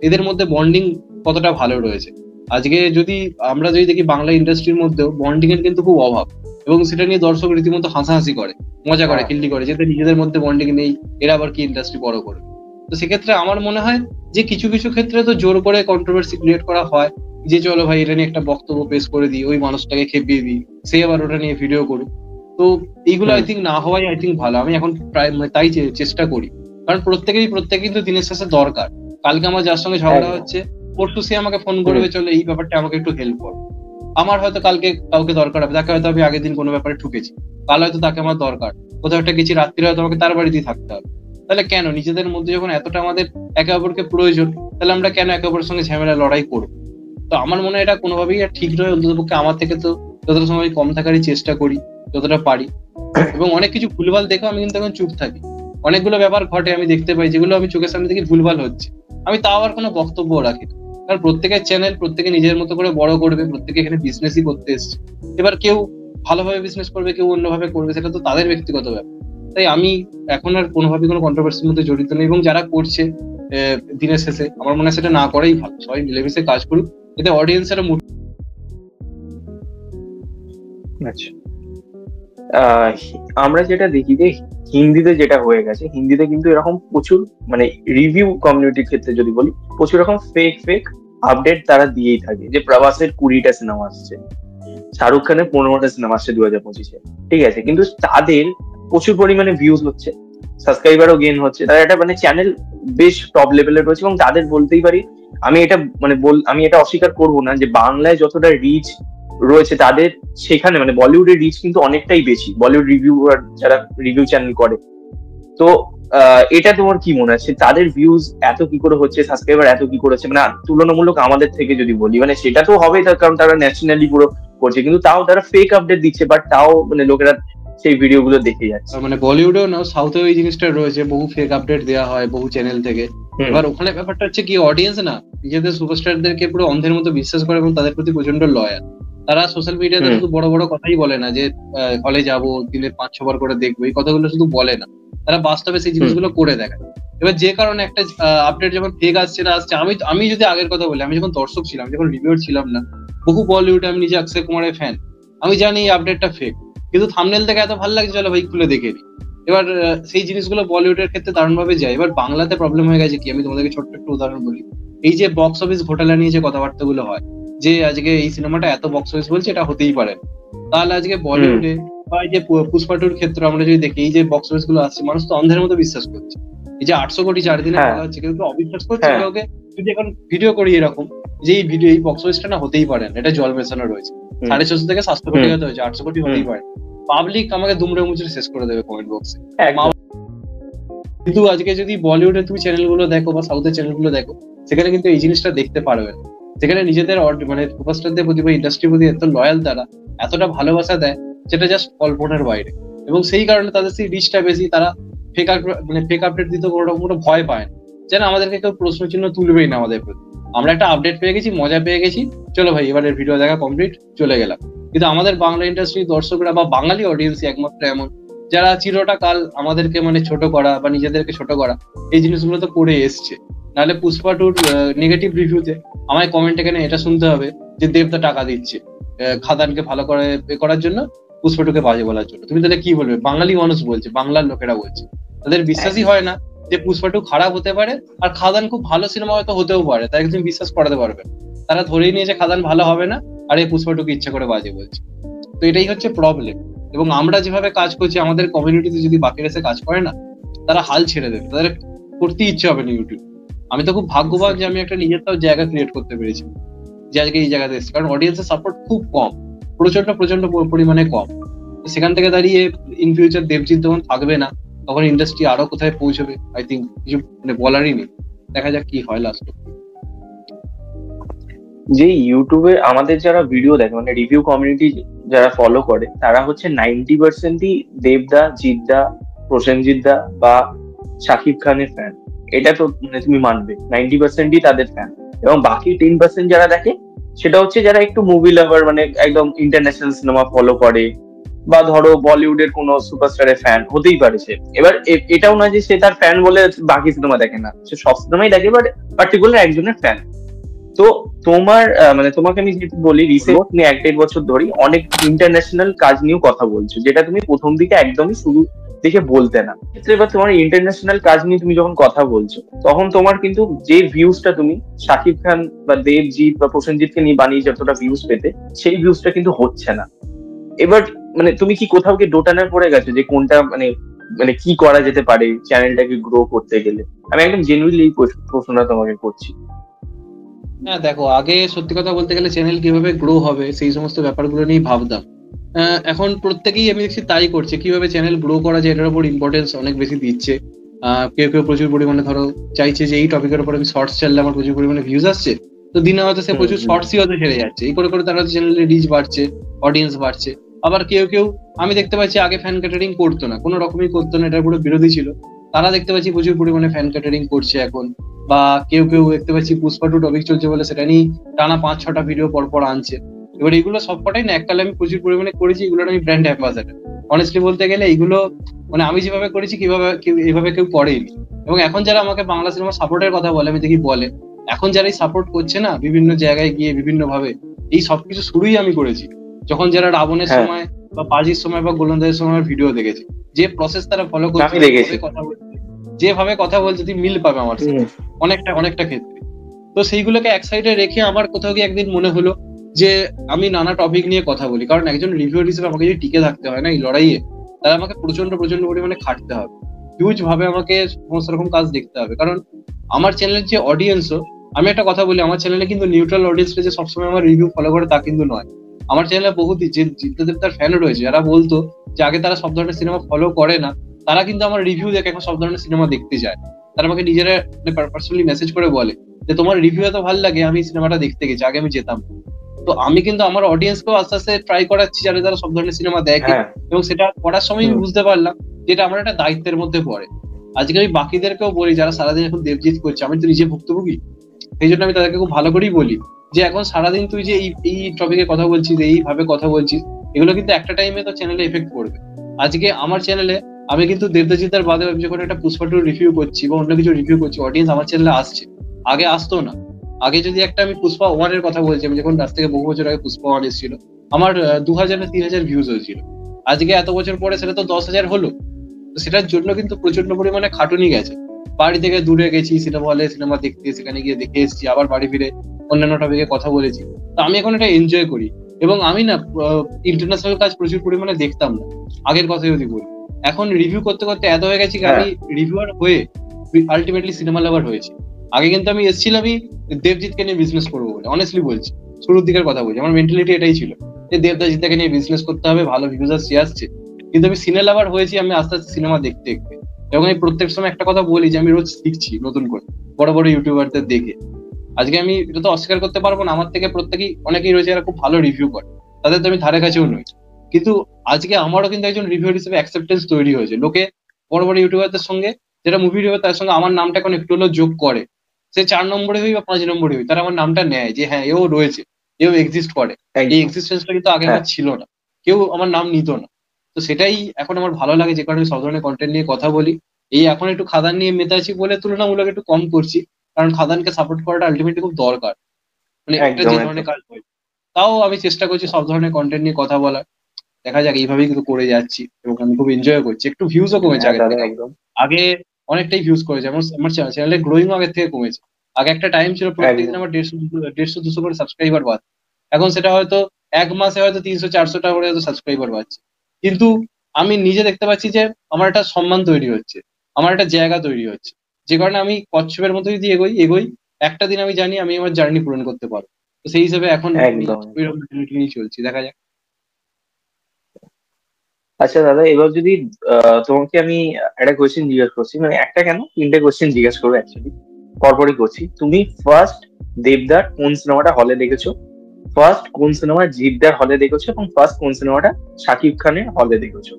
এদের মধ্যে বন্ডিং কতটা ভালো রয়েছে। আজকে যদি আমরা যদি দেখি বাংলা ইন্ডাস্ট্রির মধ্যেও বন্ডিং এর কিন্তু খুব অভাব, এবং সেটা নিয়ে দর্শক রীতিমতো হাসাহাসি করে, মজা করে, খিল্লি করে, যেটা নিজেদের মধ্যে বন্ডিং নেই, এরা আবার কি ইন্ডাস্ট্রি বড় করবে। তো সেক্ষেত্রে আমার মনে হয় যে কিছু কিছু ক্ষেত্রে তো জোর করে কন্ট্রোভার্সি ক্রিয়েট করা হয়, যে চলো ভাই এটা নিয়ে একটা বক্তব্য পেশ করে দিই, ওই মানুষটাকে খেপিয়ে দিই, সে আবার ওটা নিয়ে ভিডিও করুক। তো এইগুলো আই থিঙ্ক না হওয়াই আই থিঙ্ক ভালো। আমি এখন প্রায় তাই চেষ্টা করি, কারণ প্রত্যেকে কিন্তু দিনের শেষে দরকার। কালকে আমার যার সঙ্গে ঝগড়া হচ্ছে, পরশু সে আমাকে ফোন করবে, চলো এই ব্যাপারটা আমাকে একটু হেল্প করো। আমার হয়তো কালকে কাউকে দরকার হবে, তাকে হয়তো আমি আগের দিন কোনো ব্যাপারে ঠুকেছি, কাল হয়তো তাকে আমার দরকার, কোথাও একটা গেছি রাত্রিরে হয়তো আমাকে তার বাড়িতেই থাকতে হবে। তাহলে কেন নিজেদের মধ্যে যখন এতটা আমাদের একে অপরকে প্রয়োজন, তাহলে আমরা কেন একে অপরের সঙ্গে ঝামেলা লড়াই করবো? তো আমার মনে হয় এটা কোনোভাবেই আর ঠিক নয়। অন্ততপক্ষে আমার থেকে তো যতটা সময় কম থাকারই চেষ্টা করি, যতটা পারি। এবং অনেক কিছু ভুলভাল দেখো আমি কিন্তু এখন চুপ থাকি। অনেকগুলো ব্যাপার ঘটে আমি দেখতে পাই, যেগুলো আমি চোখের সামনে দেখি ভুলভাল হচ্ছে, আমি তাও আর কোনো বক্তব্য রাখি না। কারণ প্রত্যেকের চ্যানেল প্রত্যেকে নিজের মতো করে বড় করবে, প্রত্যেকে এখানে বিজনেসই করতে এসছে। এবার কেউ ভালোভাবে বিজনেস করবে, কেউ অন্যভাবে করবে, সেটা তো তাদের ব্যক্তিগত ব্যাপার। তাই আমি এখন আর কোনোভাবে কোনো কন্ট্রোভার্সির মধ্যে জড়িত নেই, এবং যারা করছে দিনের শেষে আমার মনে হয় সেটা না করাই ভালো। সবাই মিলেমিশে কাজ করুক, এতে অডিয়েন্সের। আচ্ছা, আমরা যেটা দেখি যে হিন্দিতে যেটা হয়ে গেছে, হিন্দিতে কিন্তু এরকম প্রচুর মানে রিভিউ কমিউনিটির ক্ষেত্রে যদি বলি, প্রচুর রকম ফেক ফেক আপডেট তারা দিয়েই থাকে। যে প্রভাসের 20টা সিনেমা আসছে, শাহরুখ খানের 15টা সিনেমা আসছে 2025-এ, ঠিক আছে, কিন্তু তাদের প্রচুর পরিমাণে ভিউজ হচ্ছে, সাবস্ক্রাইবারও গেইন হচ্ছে, তারা একটা মানে চ্যানেল বেশ টপ লেভেলের রয়েছে। এবং তাদের বলতেই পারি, আমি এটা মানে আমি এটা অস্বীকার করবো না যে বাংলায় যতটা রিচ রয়েছে তাদের সেখানে মানে বলিউডের রিচ কিন্তু অনেকটাই বেশি, বলিউড রিভিউয়ার যারা রিভিউ চ্যানেল করে। তো এটা তোমার কি মনে হচ্ছে, তাদের ভিউজ এত কি করে হচ্ছে, সাবস্ক্রাইবার এত কি করেছে, মানে তুলনামূলক আমাদের থেকে যদি বলি, মানে সেটা তো হবেই তার কারণ তারা ন্যাশনালি পুরো করছে, কিন্তু তাও তারা ফেক আপডেট দিচ্ছে, বাট তাও মানে লোকেরা সেই ভিডিও গুলো দেখে যাচ্ছে। মানে বলিউডেও না সাউথেও এই জিনিসটা রয়েছে, বহু ফেক আপডেট দেওয়া হয় বহু চ্যানেল থেকে। এবার ওখানে ব্যাপারটা হচ্ছে কি, অডিয়েন্স না নিজেদের সুপারস্টারদেরকে পুরো অন্ধের মতো বিশ্বাস করে এবং তাদের প্রতি প্রচন্ড লয়াল। তারা সোশ্যাল মিডিয়াতে শুধু বড় বড় কথাই বলে না যে হলে যাবো, দিনে 5-6 বার করে দেখবো, এই কথাগুলো শুধু বলে না, তারা বাস্তবে সেই জিনিসগুলো করে দেখায়। এবার যে কারণে একটা আপডেট যখন ফেক আসছে না আসছে, আমি যদি আগের কথা বলি, আমি যখন দর্শক ছিলাম, যখন রিভিউয়ার ছিলাম না, বহু বলিউড, আমি নিজে অক্ষয় কুমারের ফ্যান, আমি জানি এই আপডেটটা ফেক, কিন্তু থাম্বনেল থেকে এত ভালো লাগছে, চলো ভাই খুলে দেখে নি। এবার সেই জিনিসগুলো বলিউডের ক্ষেত্রে দারুণ ভাবে যায়। এবার বাংলাতে প্রবলেম হয়ে গেছে কি, আমি তোমাদেরকে ছোট্ট একটু উদাহরণ বলি। এই যে বক্স অফিস ঘোটালা নিয়ে যে কথাবার্তাগুলো হয়, যে আজকে এই সিনেমাটা এত বক্স অফিস বলছে, এটা হতেই পারে না। তাহলে আজকে বলিউডে বা এই যে পুষ্পা টুর ক্ষেত্রে আমরা যদি দেখি, এই যে বক্স অফিস গুলো আসছে, মানুষ তো অন্ধের মতো বিশ্বাস করছে। এই যে 800 কোটি 4 দিনে বলা হচ্ছে, কেউ কেউ অবিশ্বাস করছে, কাউকে যদি এখন ভিডিও করি এরকম যে এই ভিডিও এই বক্স অফিসটা না হতেই পারে না, এটা জল মেশানো রয়েছে, 650 থেকে 700 কোটি হতে হয়েছে, 800 কোটি হতেই পারে। পাবলিক আমাকে দুমড়ে মুচড়ে শেষ করে দেবে কমেন্ট বক্সে। কিন্তু আজকে যদি বলিউডের তুমি চ্যানেলগুলো দেখো বা সাউথের চ্যানেলগুলো দেখো, সেখানে কিন্তু এই জিনিসটা দেখতে পারবে না। সেখানে নিজেদের মানে সুপারস্টারদের প্রতি বা ইন্ডাস্ট্রির প্রতি এত লয়াল, তারা এতটা ভালোবাসা দেয়, যেটা জাস্ট কল্পনার বাইরে। এবং সেই কারণে তাদের সেই রিচটা বেশি, তারা ফেক আপডেট দিতে কোনো ভয় পায় না, যেন আমাদেরকে কেউ প্রশ্ন চিহ্ন তুলবেই না আমাদের প্রতি। আমরা একটা আপডেট পেয়ে গেছি, মজা পেয়ে গেছি, চলো ভাই এবারের ভিডিও দেখা কমপ্লিট, চলে গেলাম। কিন্তু আমাদের বাংলা ইন্ডাস্ট্রির দর্শকরা বা বাঙালি অডিয়েন্স একমাত্র এমন, যারা চিরটা কাল আমাদেরকে মানে ছোট করা বা নিজেদেরকে ছোট করা, এই জিনিসগুলো তো করে এসছে। নাহলে পুষ্পা টুর নেগেটিভ রিভিউতে আমায় কমেন্ট এখানে এটা শুনতে হবে যে দেবদা টাকা দিচ্ছে খাদানকে ভালো করে করার জন্য, পুষ্পা টুকে বাজে বলার জন্য। তুমি তাহলে কি বলবে? বাঙালি মানুষ বলছে, বাংলার লোকেরা বলছে, তাদের বিশ্বাসই হয় না যে পুষ্পা টু খারাপ হতে পারে, আর খাদান খুব ভালো সিনেমা হয়তো হতেও পারে, তাদেরকে তুমি বিশ্বাস করাতে পারবে। তারা ধরেই নিয়েছে খাদান ভালো হবে না, আর এই পুষ্পা টুকে ইচ্ছা করে বাজে বলছে। তো এটাই হচ্ছে প্রবলেম। এবং আমরা যেভাবে কাজ করছি, আমাদের কমিউনিটিতে যদি বাকিরা এসে কাজ করে না, তারা হাল ছেড়ে দেবে, তাদের করতে ইচ্ছে হবে না ইউটিউব। আমি তো খুব ভাগ্যবান যে আমি একটা নিজের তাও জায়গা ক্রিয়েট করতে পেরেছি, যে আজকে এই জায়গাতে এসেছি, কারণ অডিয়েন্সের সাপোর্ট খুব কম, প্রচন্ড প্রচন্ড পরিমাণে কম। তো সেখান থেকে দাঁড়িয়ে ইন ফিউচার দেবজিৎ যখন থাকবে না, তখন ইন্ডাস্ট্রি আরো কোথায় পৌঁছবে আই থিঙ্ক কিছু মানে বলারই নেই। দেখা যাক কি হয় লাস্ট। যে ইউটিউবে আমাদের যারা ভিডিও দেখে মানে রিভিউ কমিউনিটি যারা ফলো করে, তারা হচ্ছে 90%ই দেবদা, জিদ্দা, প্রসেনজিৎ দা বা শাকিব খানের ফ্যান। এটা তো মানে তুমি মানবে 90%ই তাদের ফ্যান। এবং বাকি 10% যারা দেখে সেটা হচ্ছে যারা একটু মুভি লাভার, মানে একদম ইন্টারন্যাশনাল সিনেমা ফলো করে, বা ধরো বলিউডের কোনো সুপারস্টারের ফ্যান হতেই পারে সে। এবার এটাও না যে সে তার ফ্যান বলে বাকি সিনেমা দেখে না, সে সব সিনেমাই দেখে, বাট পার্টিকুলার একজনের ফ্যান। তো তোমার মানে তোমাকে আমি যেটা বলি, রিসেন্ট তুমি 1-1.5 বছর ধরে অনেক ইন্টারন্যাশনাল কাজ নিয়েও কথা বলছো, যেটা তুমি প্রথম দিকে একদমই শুরু দিকে বলতে না। ক্ষেত্রে এবার তোমার ইন্টারন্যাশনাল কাজ নিয়ে তুমি যখন কথা বলছো, তখন তোমার কিন্তু যে ভিউজটা তুমি শাকিব খান বা দেবজিৎ বা প্রসেনজিৎকে নিয়ে বানিয়ে যতটা ভিউজ পেতে, সেই ভিউজটা কিন্তু হচ্ছে না। এবার মানে তুমি কি কোথাও কি দোটানায় পড়ে গেছো যে কোনটা মানে মানে কি করা যেতে পারে চ্যানেলটাকে গ্রো করতে গেলে? আমি একদম জেনুইনলি এই প্রশ্নটা তোমাকে করছি। হ্যাঁ দেখো, আগে সত্যি কথা বলতে গেলে চ্যানেল কিভাবে গ্রো হবে সেই সমস্ত ব্যাপারগুলো নিয়ে ভাবতাম। এখন প্রত্যেকেই আমি দেখছি তাই করছে, কিভাবে চ্যানেল গ্রো করা যায় এটার উপর ইম্পর্টেন্স অনেক বেশি দিচ্ছে। কেউ কেউ প্রচুর পরিমাণে ধরো চাইছে যে এই টপিকের উপর আমি শর্টস ছাড়লে আমার প্রচুর পরিমাণে ভিউজ আসছে, তো দিনে হয়তো সে প্রচুর শর্টসই হয়তো ছেড়ে যাচ্ছে, এই করে করে তার হয়তো চ্যানেলের রিচ বাড়ছে, অডিয়েন্স বাড়ছে। আবার কেউ কেউ আমি দেখতে পাচ্ছি আগে ফ্যান ক্যাটারিং করতো না, কোনো রকমই করতো না, এটার পুরো বিরোধী ছিল, তারা দেখতে পাচ্ছি প্রচুর পরিমাণে ফ্যান ক্যাটারিং করছে এখন। বা কেউ কেউ দেখতে পাচ্ছি পুষ্পা 2 টপিক চলছে বলে সেটা নিয়ে টানা 5-6টা ভিডিও পর পর আনছে। এবার এগুলো সবকটাই না এককালে আমি প্রচুর পরিমাণে করেছি, এগুলোর আমি ব্র্যান্ড অ্যাম্বাসাডার। অনেস্টলি বলতে গেলে এইগুলো মানে আমি যেভাবে করেছি কিভাবে এইভাবে কেউ করেনি। এবং এখন যারা আমাকে বাংলা সিনেমা সাপোর্টের কথা বলে আমি দেখি বলে, এখন যারা এই সাপোর্ট করছে না বিভিন্ন জায়গায় গিয়ে বিভিন্ন ভাবে, এই সবকিছু শুরুই আমি করেছি যখন যারা রাবণের হ্যাঁ, সময় বা পাজির সময় বা গোলন্দাজের সময় ভিডিও দেখেছি, যে প্রসেস তারা ফলো করছে, আমি দেখেছি। যেভাবে কথা বলছে তুই মিল পাবে আমার সাথে অনেকটা অনেকটা ক্ষেত্রে। তো সেইগুলোকে এক সাইডে রেখে আমার কোথাও গিয়ে একদিন মনে হলো যে আমি নানা টপিক নিয়ে কথা বলি, কারণ একজন রিভিউয়ার হিসেবে আমাকে যদি টিকে থাকতে হয় না এই লড়াইয়ে, তাহলে আমাকে প্রচন্ড প্রচন্ড পরিমাণে খাটতে হবে, হিউজ ভাবে আমাকে সমস্ত রকম কাজ দেখতে হবে। কারণ আমার চ্যানেলের যে অডিয়েন্সও, আমি একটা কথা বলি, আমার চ্যানেলে কিন্তু নিউট্রাল অডিয়েন্সরা যে সবসময় আমার রিভিউ ফলো করে তা কিন্তু নয়। আমার চ্যানেলে বহু যে জিদ্দাদেবতার ফ্যান রয়েছে, যারা বলতো যে আগে তারা সব ধরনের সিনেমা ফলো করে না, তারা কিন্তু আমার রিভিউ দেখে এখন সব ধরনের সিনেমা দেখতে যায়। তারা আমাকে নিজেরা পার্সোনালি মেসেজ করে বলে যে তোমার রিভিউ এত ভালো লাগে, আমি সিনেমাটা দেখতে গেছি, আগে আমি যেতাম। তো আমি কিন্তু আমার অডিয়েন্সকেও আস্তে আস্তে ট্রাই করাচ্ছি যারা যারা সব ধরনের সিনেমা দেখে। হ্যাঁ। এবং সেটা করার সময় আমি বুঝতে পারলাম যে এটা আমার একটা দায়িত্বের মধ্যে পড়ে। আজকে আমি বাকিদেরকেও বলি যারা সারাদিন এখন দেবজিৎ করছে, আমি তো নিজে ভুক্তভোগী, সেই জন্য আমি তাদেরকে খুব ভালো করেই বলি যে এখন সারাদিন তুই যে এই টপিকে কথা বলছিস, এইভাবে কথা বলছিস, এগুলো কিন্তু একটা টাইমে তো চ্যানেলে এফেক্ট করবে। আজকে আমার চ্যানেলে আমি কিন্তু দেবদাজিতার বাদে আমি যখন একটা পুষ্পা 2 রিভিউ করছি বা অন্য কিছু রিভিউ করছি, অডিয়েন্স আমার চ্যানেলে আসছে, আগে আসতো না। আগে যদি একটা আমি পুষ্পা 1 এর কথা বলছি, আমি যখন আজ থেকে বহু বছর আগে পুষ্পা 1 এসেছিল, আমার 2000-3000 ভিউজ হয়েছিল। আজকে এত বছর পরে সেটা তো 10,000 হলো। তো সেটার জন্য কিন্তু প্রচন্ড পরিমাণে খাটুনি গেছে। বাড়ি থেকে দূরে গেছি সিনেমা হলে সিনেমা দেখতে, সেখানে গিয়ে দেখে এসেছি, আবার বাড়ি ফিরে অন্যান্য টপিকে কথা বলেছি। তো আমি এখন এটা এনজয় করি। এবং আমি না ইন্টারন্যাশনাল কাজ প্রচুর পরিমাণে দেখতাম না, আগের কথা যদি বলি। এখন রিভিউ করতে করতে এত হয়ে গেছি আমি রিভিউয়ার হয়ে আলটিমেটলি সিনেমা লাভার হয়েছি। আগে কিন্তু আমি এসেছিলামই দেবজিৎকে নিয়ে বিজনেস করবো বলে, অনেস্টলি বলছি, শুরুর দিকের কথা বলছি, আমার মেন্টালিটি এটাই ছিল যে দেবদাজিৎকে নিয়ে বিজনেস করতে হবে, ভালো ভিউজ আসছে। কিন্তু আমি সিনে লাভার হয়েছি আমি আস্তে আস্তে সিনেমা দেখতে দেখতে। এবং আমি প্রত্যেক সময় একটা কথা বলি যে আমি রোজ শিখছি নতুন করে বড় বড় ইউটিউবারদের দেখে। আজকে আমি এটা তো অস্বীকার করতে পারবো না, আমার থেকে প্রত্যেকেই অনেকেই রয়েছে যারা খুব ভালো রিভিউ করে, তাদের তো আমি ধারে কাছেও নই। কিন্তু আজকে আমারও কিন্তু একজন রিভিউয়ার হিসেবে অ্যাকসেপ্টেন্স তৈরি হয়েছে, লোকে বড় বড় ইউটিউবারদের সঙ্গে, যেটা মুভি রিভিউ তার সঙ্গে আমার নামটা এখন একটু হলেও যোগ করে। সে 4 নম্বরে হই বা 5 নম্বরে হই, তারা আমার নামটা নেয় যে হ্যাঁ এও রয়েছে, এও এক্সিস্ট করে। এই এক্সিস্টেন্সটা কিন্তু আগে আমার ছিল না, কেউ আমার নাম নিত না। তো সেটাই এখন আমার ভালো লাগে, যে কারণে সব ধরনের কন্টেন্ট নিয়ে কথা বলি। এই এখন একটু খাদান নিয়ে মেতে আছি বলে তুলনামূলক একটু কম করছি, কারণ খাদানকে সাপোর্ট করাটা আলটিমেটলি খুব দরকার, মানে এটা একদম যে একদম। ধরনের কাজ হয়। তাও আমি চেষ্টা করছি সব ধরনের কন্টেন্ট নিয়ে কথা বলার। দেখা যাক, এইভাবেই কিন্তু করে যাচ্ছি এবং আমি খুব এনজয় করছি। একটু ভিউজও কমেছে হ্যাঁ আগের দাদা, থেকে, একদম আগে অনেকটাই ভিউজ করেছে, যেমন আমার চ্যানেলের গ্রোয়িং আগের থেকে কমেছে। আগে একটা টাইম ছিল প্রত্যেকদিন একদম। আমার 150-200 করে সাবস্ক্রাইবার বাড়তো, এখন সেটা হয়তো এক মাসে হয়তো 300-400টা করে হয়তো সাবস্ক্রাইবার বাড়ছে। কিন্তু আমি নিজে দেখতে পাচ্ছি যে আমার একটা সম্মান তৈরি হচ্ছে, আমার একটা জায়গা তৈরি হচ্ছে, যে কারণে আমি কচ্ছপের মতো যদি এগোই এগোই একটা দিন আমি জানি আমি আমার জার্নি পূরণ করতে পারবো। তো সেই হিসেবে এখন আমি একদম। ওইরকম mentality নিয়ে চলছি, দেখা যাক। আচ্ছা দাদা, এবার যদি তোমাকে আমি একটা কোয়েশ্চেন জিজ্ঞেস করছি, মানে একটা কেন তিনটে কোয়েশ্চেন জিজ্ঞেস করবো অ্যাকচুয়ালি, পরপরই করছি। তুমি ফার্স্ট দেবদার কোন সিনেমাটা হলে দেখেছো, ফার্স্ট কোন সিনেমা জিদ্দার হলে দেখেছো, এবং ফার্স্ট কোন সিনেমাটা শাকিব খানের হলে দেখেছো?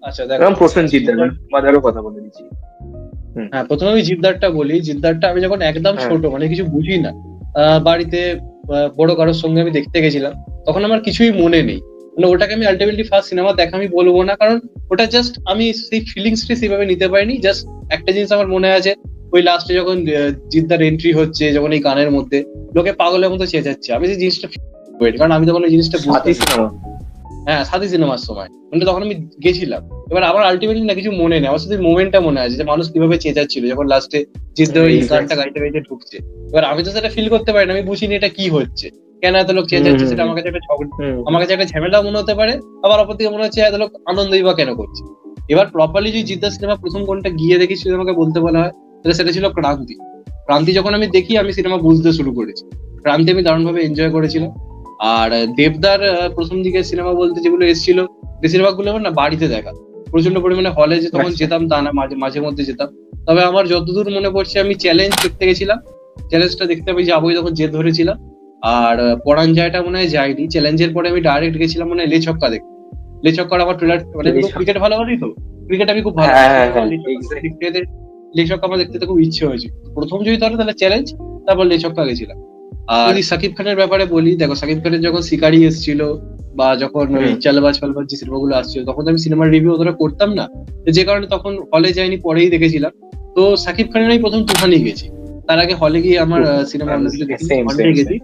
আচ্ছা দেখো, এবং প্রসেনজিৎ দার, জিদ্দার, মানে তোমাদেরও কথা বলে দিচ্ছি। হুম। হ্যাঁ প্রথমে আমি জিদ্দারটা বলি। জিদ্দারটা আমি যখন একদম হ্যাঁ। ছোট, মানে কিছু বুঝি না, বাড়িতে বড় কারোর সঙ্গে আমি দেখতে গেছিলাম, তখন আমার কিছুই মনে নেই। মানে ওটাকে আমি আলটিমেটলি ফার্স্ট সিনেমা দেখা আমি বলবো না, কারণ ওটা জাস্ট আমি সেই ফিলিংসটা সেভাবে নিতে পারিনি। জাস্ট একটা জিনিস আমার মনে আছে, ওই লাস্টে যখন জিদ্দার এন্ট্রি হচ্ছে, যখন এই গানের মধ্যে লোকে পাগলের মতো চেঁচাচ্ছে, আমি সেই জিনিসটা feel করি, কারণ আমি তখন ওই জিনিসটা বুঝতে সাথী সিনেমা। হ্যাঁ সাথী সিনেমার সময়, মানে তখন আমি গেছিলাম। এবার আমার আলটিমেটলি না কিছু মনে নেই, আমার শুধু মোমেন্টটা মনে আছে যে মানুষ কিভাবে চেঁচাচ্ছিল যখন লাস্টে জিদ্দার ওই গানটা গাইতে গাইতে ঢুকছে। এবার আমি তো সেটা ফিল করতে পারি না, আমি বুঝিনি এটা কি হচ্ছে, কেন এত লোক চেঁচাচ্ছে। সেটা আমার কাছে একটা আমার কাছে একটা ঝামেলা মনে হতে পারে, আবার অপরদিকে মনে হচ্ছে এত লোক আনন্দই বা কেন করছে। এবার প্রপারলি যদি জিদ্দার সিনেমা প্রথম কোনটা গিয়ে দেখি যদি আমাকে বলতে বলা হয়, তাহলে সেটা ছিল ক্রান্তি। ক্রান্তি যখন আমি দেখি আমি সিনেমা বুঝতে শুরু করেছি। ক্রান্তি আমি দারুণভাবে এনজয় করেছিলাম। আর দেবদার প্রথম দিকে সিনেমা বলতে যেগুলো এসেছিল, বেশিরভাগ গুলো আমার না বাড়িতে দেখা, প্রচন্ড পরিমাণে হলে যে তখন যেতাম তা না, মাঝে মাঝে মধ্যে যেতাম। তবে আমার যতদূর মনে পড়ছে আমি চ্যালেঞ্জ দেখতে গেছিলাম, চ্যালেঞ্জটা দেখতে আমি যাবোই তখন জেদ ধরেছিলাম। আর পরান জায়টা মনে হয় যাইনি, চ্যালেঞ্জের পরে আমি ডাইরেক্ট গেছিলাম মনে হয় লে ছক্কা দেখতে। লে ছক্কার আমার ট্রেলার, মানে ক্রিকেট ভালোবাসি তো, ক্রিকেট আমি খুব ভালো লে ছক্কা আমার দেখতে তো খুব ইচ্ছে হয়েছে। প্রথম যদি ধরো তাহলে চ্যালেঞ্জ, তারপর লে ছক্কা গেছিলাম। আর যদি সাকিব খানের ব্যাপারে বলি, দেখো সাকিব খানের যখন শিকারি এসেছিল বা যখন ওই চালবাজ ফালবাজ যে সিনেমাগুলো আসছিল, তখন তো আমি সিনেমার রিভিউ অতটা করতাম না, তো যে কারণে তখন হলে যাইনি, পরেই দেখেছিলাম। তো সাকিব খানের আমি প্রথম তুফানি গেছি, তার আগে হলে গিয়ে আমার সিনেমা অন্য কিছু দেখেছি, হলে গেছি।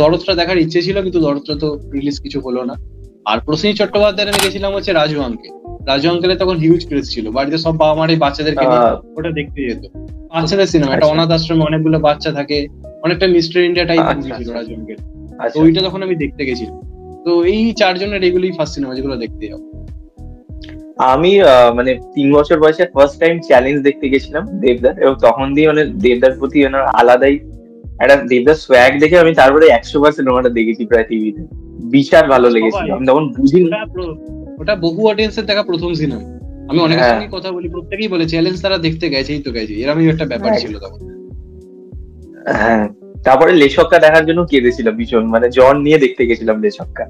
দরদটা দেখার ইচ্ছে ছিল, কিন্তু দরদটা তো রিলিজ কিছু হলো না। আর প্রসেনজিৎ চট্টোপাধ্যায়ের আমি গেছিলাম হচ্ছে রাজু আঙ্কেল। রাজু আঙ্কেলে তখন হিউজ ক্রেজ ছিল, বাড়িতে সব বাবা মার এই বাচ্চাদেরকে নিয়ে ওটা দেখতে যেত। বাচ্চাদের সিনেমা, একটা অনাথ আশ্রমে অনেকগুলো বাচ্চা থাকে, অনেকটা মিস্টার ইন্ডিয়া টাইপ মুভি ছিল রাজু আঙ্কেল। তো ওইটা তখন আমি দেখতে গেছিলাম। তো এই চারজনের এগুলোই ফার্স্ট সিনেমা যেগুলো দেখতে যাবো। আমি মানে 3 বছর বয়সে ফার্স্ট টাইম চ্যালেঞ্জ দেখতে গেছিলাম দেবদার, এবং তখন দিয়ে মানে দেবদার প্রতি আলাদাই একটা দেবদার সোয়াগ দেখে আমি তারপরে 100বার সিনেমাটা দেখেছি প্রায় টিভিতে। বিশাল ভালো লেগেছিল, আমি তখন বুঝিনি। ওটা বহু অডিয়েন্সের দেখা প্রথম সিনেমা। আমি অনেকের সঙ্গে কথা বলি, প্রত্যেকেই বলে চ্যালেঞ্জ তারা দেখতে গেছেই তো গেছে, এরকমই একটা ব্যাপার ছিল তখন। হ্যাঁ, তারপরে লেশক্কা দেখার জন্য কেঁদেছিলাম ভীষণ, মানে জ্বর নিয়ে দেখতে গেছিলাম লেশক্কা।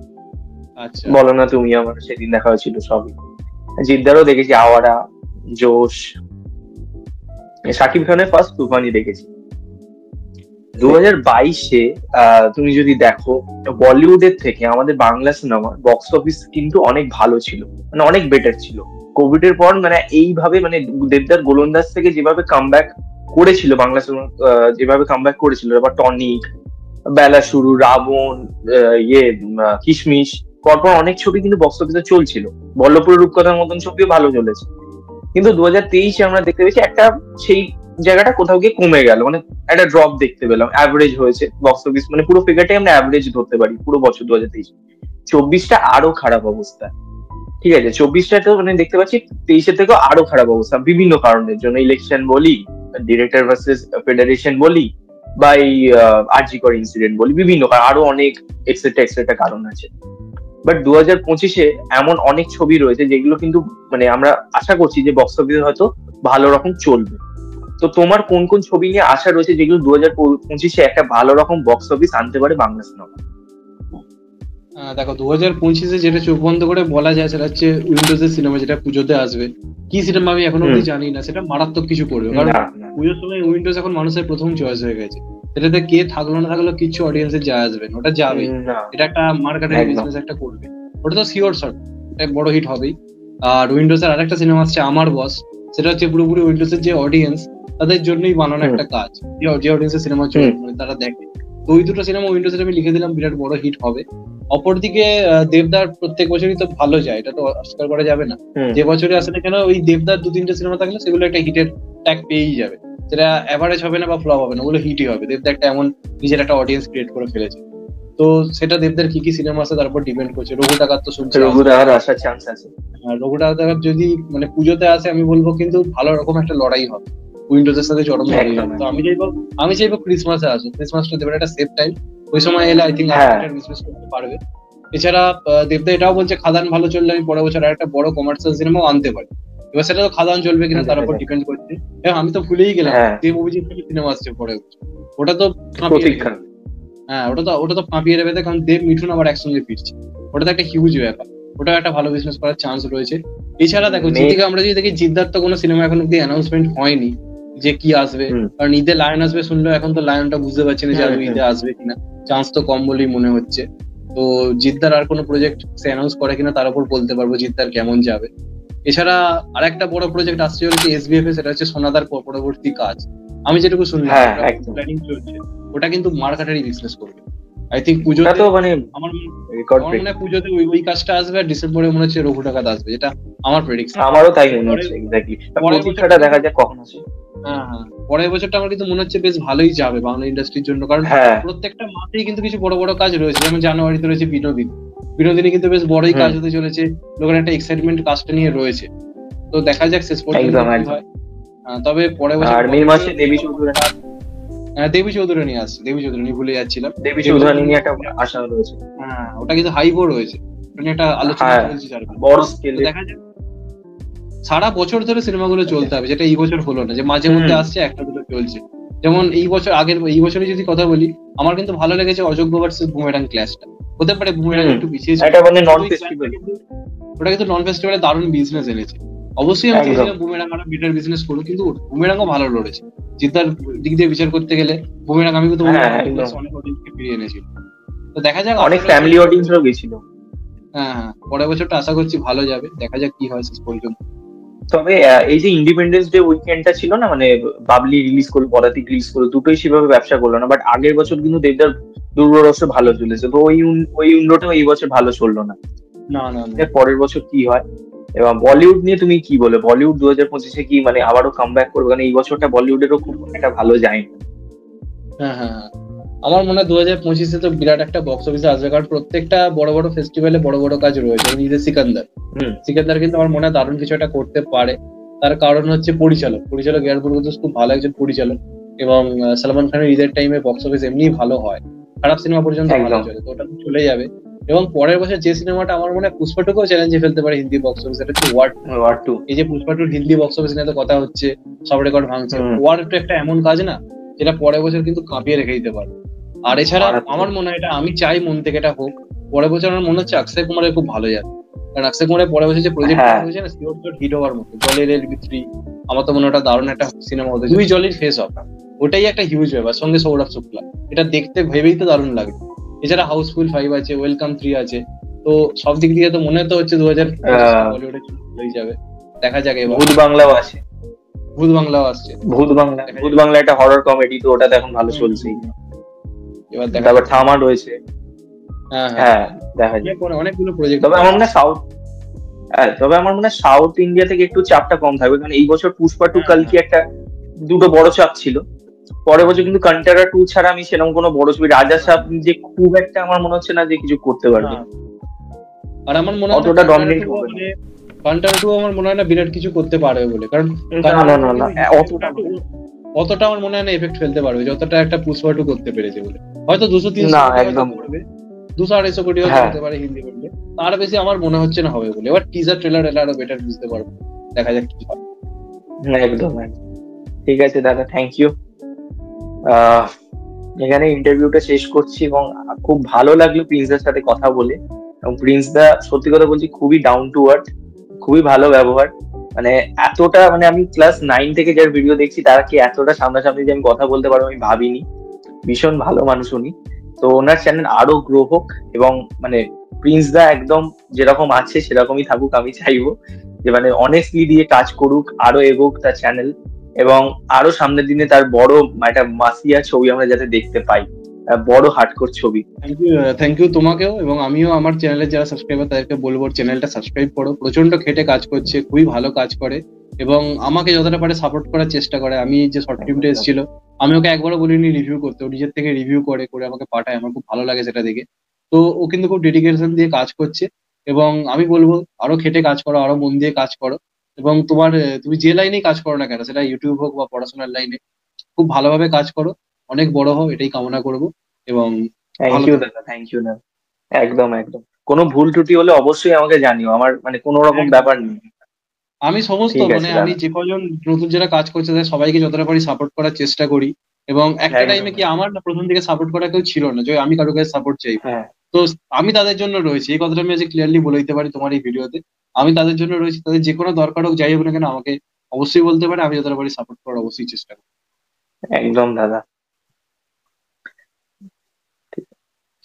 আচ্ছা বলো না তুমি, আমার সেদিন দেখা হয়েছিল সবই। জিদ্দারও দেখেছি, আওয়ারা, জোশ। শাকিব খানের ফার্স্ট তুফানি দেখেছি 2022-এ। তুমি যদি দেখো, বলিউডের থেকে আমাদের বাংলা সিনেমার বক্স অফিস কিন্তু অনেক ভালো ছিল, মানে অনেক বেটার ছিল। কোভিড এর পর মানে এইভাবে মানে দেবদার গোলন্দাজ থেকে যেভাবে কামব্যাক করেছিল বাংলা সিনেমা, যেভাবে কামব্যাক করেছিল, এবার টনিক, বেলা শুরু, রাবণ, কিশমিশ, পরপর অনেক ছবি কিন্তু বক্স অফিসে চলছিল। বল্লভপুরের রূপকথার মতন ছবিও ভালো চলেছে। কিন্তু 2023-এ আমরা দেখতে পেয়েছি একটা সেই জায়গাটা কোথাও গিয়ে কমে গেল, মানে একটা ড্রপ দেখতে পেলাম, অ্যাভারেজ হয়েছে বক্স অফিস, মানে পুরো ফিগারটাই আমরা অ্যাভারেজ ধরতে পারি পুরো বছর 2023। 24টা আরো খারাপ অবস্থা, ঠিক আছে? 24টা তো মানে দেখতে পাচ্ছি 23-এর থেকেও আরো খারাপ অবস্থা, বিভিন্ন কারণের জন্য, ইলেকশন বলি, ডিরেক্টর ভার্সেস ফেডারেশন বলি, বা এই আরজি কর ইনসিডেন্ট বলি, বিভিন্ন আরো অনেক এক্সেট্রা এক্সেট্রা কারণ আছে। বাট 2025-এ এমন অনেক ছবি রয়েছে যেগুলো কিন্তু মানে আমরা আশা করছি যে বক্স অফিসে হয়তো ভালো রকম চলবে। তো তোমার কোন কোন ছবি নিয়ে আশা রয়েছে যেগুলো 2025-এ একটা ভালো রকম বক্স অফিস আনতে পারে বাংলা সিনেমা? দেখো 2025-এ যেটা চোখ বন্ধ করে বলা যায় সেটা হচ্ছে উইন্ডোজের সিনেমা, যেটা পুজোতে আসবে। কি সিনেমা আমি এখনো অব্দি জানি না, সেটা মারাত্মক কিছু করবে, কারণ পুজোর সময় উইন্ডোজ এখন মানুষের প্রথম চয়েস হয়ে গেছে। সেটাতে কে থাকলো না থাকলো কিচ্ছু অডিয়েন্সের যায় আসবে না, ওটা যাবে, এটা একটা মার্কেটিং বিজনেস একটা করবে, ওটা তো শিওর শট, এটা বড় হিট হবেই। আর উইন্ডোজের আরেকটা সিনেমা আসছে আমার বস, সেটা হচ্ছে পুরোপুরি উইন্ডোজের যে অডিয়েন্স তাদের জন্যই বানানো একটা কাজ, যে অডিয়েন্সের সিনেমা চলে তারা দেখে। তো ওই দুটো সিনেমা উইন্ডোজের আমি লিখে দিলাম বিরাট বড় হিট হবে। অপরদিকে দেবদার প্রত্যেক বছরই তো ভালো যায়, এটা তো অস্বীকার করা যাবে না। যে বছরে আসে না কেন ওই দেবদার 2-3টে সিনেমা থাকলে সেগুলো একটা হিটের ট্যাগ পেয়েই যাবে, সেটা অ্যাভারেজ হবে না বা ফ্লপ হবে না, ওগুলো হিটই হবে। দেবদা একটা এমন নিজের একটা অডিয়েন্স ক্রিয়েট করে ফেলেছে। তো সেটা দেবদার কি কি সিনেমা আছে তার উপর ডিপেন্ড করছে। রঘু ডাকাত তো শুনছি, রঘু ডাকাত আসার চান্স আছে। রঘু ডাকাত যদি মানে পুজোতে আসে আমি বলবো কিন্তু ভালো রকম একটা লড়াই হবে, উইন্ডোজের সাথে চরম লড়াই একদম, হবে। তো আমি চাইবো ক্রিসমাসে আসুক, ক্রিসমাসটা দেবেন একটা সেফ টাইম, ওই সময় এলে আই থিঙ্ক আরো হ্যাঁ বেটার বিজনেস করতে পারবে। এছাড়া দেবদা এটাও বলছে খাদান ভালো চললে আমি পরের বছর আর একটা বড় কমার্শিয়াল সিনেমাও আনতে পারি। এবার সেটা তো খাদান চলবে কিনা তার দেখা উপর যাক। ডিপেন্ড করছে। হ্যাঁ, আমি তো ভুলেই গেলাম হ্যাঁ, দেব অভিজিৎ সিনেমা আসছে পরের বছর, ওটা তো কাঁপিয়ে প্রতীক্ষা। রেখেছে। হ্যাঁ, ওটা তো কাঁপিয়ে রেখেছে, কারণ দেব মিঠুন আবার একসঙ্গে ফিরছে, ওটা তো একটা হিউজ ব্যাপার, ওটাও একটা ভালো বিজনেস করার চান্স রয়েছে। এছাড়া দেখো মে যেদিকে আমরা যদি দেখি জিদ্দার তো কোনো সিনেমা এখন অব্দি অ্যানাউন্সমেন্ট হয়নি যে কি আসবে, হুম কারণ ঈদে লায়ন আসবে শুনলেও এখন তো লায়নটা বুঝতে পারছি না যে আদৌ হুম ঈদে আসবে কিনা, চান্স তো কম বলেই মনে হচ্ছে। তো জিদ্দার আর কোনো প্রজেক্ট সে অ্যানাউন্স করে কিনা তার উপর বলতে পারবো জিদ্দার কেমন যাবে। এছাড়া আরেকটা বড় প্রজেক্ট আসছে হচ্ছে এসবিএফ এ, সেটা হচ্ছে সোনাদার পরবর্তী কাজ। আমি যেটুকু শুনলাম হ্যাঁ, ওটা একদম। প্ল্যানিং চলছে, ওটা কিন্তু মার্কেটারি বিজনেস করবে। আই থিঙ্ক ওটা পুজোতে তো মানে আমার রেকর্ড আমার ব্রেক। মনে হয় পুজোতে ওই কাজটা আসবে, আর ডিসেম্বরে মনে হচ্ছে রঘু ডাকাত আসবে, যেটা আমার প্রেডিকশন। আমারও তাই মনে পরে হচ্ছে এক্স্যাক্টলি। পরের প্রতীক্ষাটা বছরটা দেখা কিন্তু যাক কখন আসে। হ্যাঁ হ্যাঁ, পরের বছরটা আমার কিন্তু মনে হচ্ছে বেশ ভালোই যাবে বাংলা ইন্ডাস্ট্রির জন্য, কারণ হ্যাঁ। প্রত্যেকটা মাসেই কিন্তু কিছু বড় বড় কাজ রয়েছে। যেমন জানুয়ারিতে রয়েছে বিনোদিনী, বিনোদিনী কিন্তু বেশ বড়ই কাজ হুম হতে চলেছে, লোকের একটা এক্সাইটমেন্ট কাজটা নিয়ে রয়েছে। তো দেখা যাক শেষ পর্যন্ত একদম কি একদম। হয়। তবে পরের বছর আর মে মাসে দেবী চৌধুরানী। দেবী চৌধুরানী আসছে, দেবী চৌধুরানী ভুলে যাচ্ছিলাম। দেবী দেবী চৌধুরানী চৌধুরানী নিয়ে একটা আশা রয়েছে। হ্যাঁ, ওটা কিন্তু হাইপও রয়েছে, ওটা নিয়ে একটা আলোচনা হ্যাঁ, চলছে চারপাশে। বড় তো স্কেলে। দেখা যাক, সারা বছর ধরে সিনেমাগুলো চলতে হবে, যেটা এই বছর হলো না, যে মাঝে মধ্যে আসছে একটা দুটো চলছে। যেমন এই বছরে যদি কথা বলি, আমার কিন্তু ভালো লেগেছে অযোগ্য ভার্সেস বুমেরাং ক্লাসটা। হতে পারে বুমেরাং একটু পিছিয়ে ছিল, এটা মানে নন কিন্তু ওই clash টা ফেস্টিভ্যাল। ওটা কিন্তু নন ফেস্টিভ্যালে দারুণ বিজনেস এনেছে। অবশ্যই আমি একদম। চেয়েছিলাম বুমেরাং আরো বেটার বিজনেস করুক, কিন্তু বুমেরাংও ভালো লড়েছে। জিদ্দার দিক দিয়ে বিচার করতে গেলে বুমেরাং আমি কিন্তু হ্যাঁ, একদম। অনেক অডিয়েন্সকে ফিরিয়ে এনেছিল। তো দেখা যাক অনেক আশা ফ্যামিলি করছি অডিয়েন্সরাও গেছিল। হ্যাঁ হ্যাঁ, পরের বছরটা আশা করছি ভালো যাবে, দেখা যাক কি হয় শেষ পর্যন্ত। তবে এই যে ইন্ডিপেন্ডেন্স ডে উইকেন্ডটা ছিল না, মানে বাবলি রিলিজ করলো, পদাতিক রিলিজ করলো, দুটোই সেভাবে ব্যবসা করলো না। বাট আগের বছর কিন্তু দেবদার দুর্গরস্য ভালো চলেছে, তো ওই উইন্ডোটাও এই বছর ভালো চললো না। না না না, এর পরের বছর কি হয়। এবং বলিউড নিয়ে তুমি কি বলে, বলিউড 2025-এ কি মানে আবারও কামব্যাক করবে? কারণ এই বছরটা বলিউডেরও খুব একটা ভালো যায়নি। হ্যাঁ হ্যাঁ হ্যাঁ। আমার মনে হয় 2025-এ তো বিরাট একটা বক্স অফিসে আসবে, কারণ প্রত্যেকটা বড় বড় ফেস্টিভ্যালে বড় বড় কাজ রয়েছে। যেমন ঈদে সিকান্দার, হুম সিকান্দার কিন্তু আমার মনে হয় দারুণ কিছু একটা করতে পারে। তার কারণ হচ্ছে পরিচালক এয়ার বুলবুদুস খুব ভালো একজন পরিচালক, এবং সালমান খানের ঈদের টাইমে বক্স অফিস এমনি ভালো হয়, খারাপ সিনেমা পর্যন্ত ভালো একদম। চলে, তো ওটা তো চলে যাবে। এবং পরের বছর যে সিনেমাটা আমার মনে হয় পুষ্পাটুকুও চ্যালেঞ্জে ফেলতে পারে হিন্দি বক্স অফিস, সেটা হচ্ছে ওয়ার। War two. এই যে পুষ্পা টুর হিন্দি বক্স অফিস নিয়ে তো কথা হচ্ছে, সব রেকর্ড ভাঙছে, ওয়ার তো একটা এমন কাজ না যেটা পরের বছর কিন্তু কাঁপিয়ে রেখে দিতে পারে। আর এছাড়া আমার মনে হয়, এটা আমি চাই মন থেকে এটা হোক, পরের বছর আমার মনে হচ্ছে অক্ষয় কুমারের খুব ভালো যাবে, কারণ অক্ষয় কুমারের পরের বছর যে প্রজেক্ট হ্যাঁ হয়েছে না সিওর হিট হওয়ার মতো, জলের এলবি 3, আমার তো মনে হয় ওটা দারুণ একটা সিনেমা হতে চলেছে। দুই জলের ফেস অফ, ওটাই একটা হিউজ ব্যাপার, সঙ্গে সৌরভ শুক্লা, এটা দেখতে ভেবেই তো দারুণ লাগে। এছাড়া হাউসফুল 5 আছে, ওয়েলকাম 3 আছে, তো সব দিক দিয়ে তো মনে তো হচ্ছে 2025 বলিউডে হয়ে যাবে। দেখা যাক এবার। ভূত বাংলাও আছে। ভূত বাংলাও আসছে, ভূত বাংলা একটা হরর কমেডি, তো ওটা তো এখন ভালো চলছেই। এবার দেখা তারপর যাক। থামা রয়েছে। হ্যাঁ হ্যাঁ, হ্যাঁ, দেখা যায়। অনেকগুলো প্রজেক্ট। তবে আমার মনে হয় সাউথ ইন্ডিয়া থেকে একটু চাপটা কম থাকবে, কারণ এই বছর পুষ্পা টু কালকি একটা দুটো বড় চাপ ছিল। পরের বছর কিন্তু কান্টারা 2 ছাড়া আমি সেরকম কোনো বড় ছবি, রাজা সাহেব যে খুব একটা আমার মনে হচ্ছে না যে কিছু করতে পারবে। আর আমার মনে হয় অতটা ডমিনেট করবে না। কান্টারা 2 আমার মনে হয় না বিরাট কিছু করতে পারবে বলে, কারণ না, অতটা আমার মনে হয় না এফেক্ট ফেলতে পারবে যতটা একটা পুষ্পা 2 করতে পেরেছে বলে। হয়তো 200-300 না, কোটি একদম করবে, 200-250 কোটি হতে পারে হিন্দি বললে, তার বেশি আমার মনে হচ্ছে না হবে বলে। এবার টিজার ট্রেলার এলে আরো বেটার বুঝতে পারবো, দেখা যাক কি হয়। একদম। ঠিক আছে দাদা, থ্যাংক ইউ। এখানে ইন্টারভিউটা শেষ করছি, এবং খুব ভালো লাগলো প্রিন্সদার সাথে কথা বলে। এবং প্রিন্সদা সত্যি কথা বলছি খুবই ডাউন টু আর্থ, খুবই ভালো ব্যবহার। মানে এতটা, মানে আমি ক্লাস 9 থেকে যার ভিডিও দেখছি তারা কি এতটা সামনাসামনি যে আমি কথা বলতে পারবো আমি ভাবিনি। ভীষণ ভালো মানুষ উনি। তো ওনার চ্যানেল আরো গ্রো হোক, এবং মানে প্রিন্সদা একদম যেরকম আছে সেরকমই থাকুক আমি চাইবো। যে মানে অনেস্টলি দিয়ে কাজ করুক, আরো এগোক তার চ্যানেল, এবং আরো সামনের দিনে তার বড় একটা মাসিয়া ছবি আমরা যাতে দেখতে পাই, বড় হার্ডকোর ছবি। থ্যাংক ইউ তোমাকেও, এবং আমিও আমার চ্যানেলের যারা সাবস্ক্রাইবার তাদেরকে বলবো চ্যানেলটা সাবস্ক্রাইব করো, প্রচন্ড খেটে কাজ করছে, খুবই ভালো কাজ করে, এবং আমাকে যতটা পারে সাপোর্ট করার চেষ্টা করে। আমি যে শর্ট ফিল্মটা এসেছিল, আমি ওকে একবারও বলিনি রিভিউ করতে, ও নিজের থেকে রিভিউ করে করে আমাকে পাঠায়, আমার খুব ভালো লাগে সেটা দেখে। তো ও কিন্তু খুব ডেডিকেশন দিয়ে কাজ করছে, এবং আমি বলবো আরো খেটে কাজ করো, আরো মন দিয়ে কাজ করো, এবং তোমার তুমি যে লাইনেই কাজ করো না কেন, সেটা ইউটিউব হোক বা পড়াশোনার লাইনে, খুব ভালোভাবে কাজ করো, অনেক বড় হও, এটাই কামনা করব। এবং থ্যাংক ভালো ইউ থেকো। দাদা, থ্যাংক ইউ দাদা। একদম একদম। কোনো ভুল ত্রুটি হলে অবশ্যই আমাকে জানিও, আমার মানে কোনো রকম একদম ব্যাপার একদম। নেই। আমি সমস্ত ঠিক মানে আছে আমি দাদা। যে কজন নতুন যারা কাজ করছে তাদের সবাইকে যতটা পারি সাপোর্ট করার চেষ্টা করি। এবং একটা একদম টাইমে কি একদম। আমার না প্রথম দিকে সাপোর্ট করা কেউ ছিল না, যে আমি কারো কাছে সাপোর্ট চাই। হ্যাঁ। তো আমি তাদের জন্য রয়েছি, এই কথাটা আমি আজ ক্লিয়ারলি বলে দিতে পারি তোমার এই ভিডিওতে। আমি তাদের জন্য রয়েছি, তাদের যে কোনো দরকার হোক যাই হোক না কেন আমাকে অবশ্যই বলতে পারে, আমি যতটা পারি সাপোর্ট করার অবশ্যই চেষ্টা করি। একদম দাদা।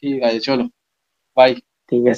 ঠিক আছে, চলো, বাই। ঠিক আছে।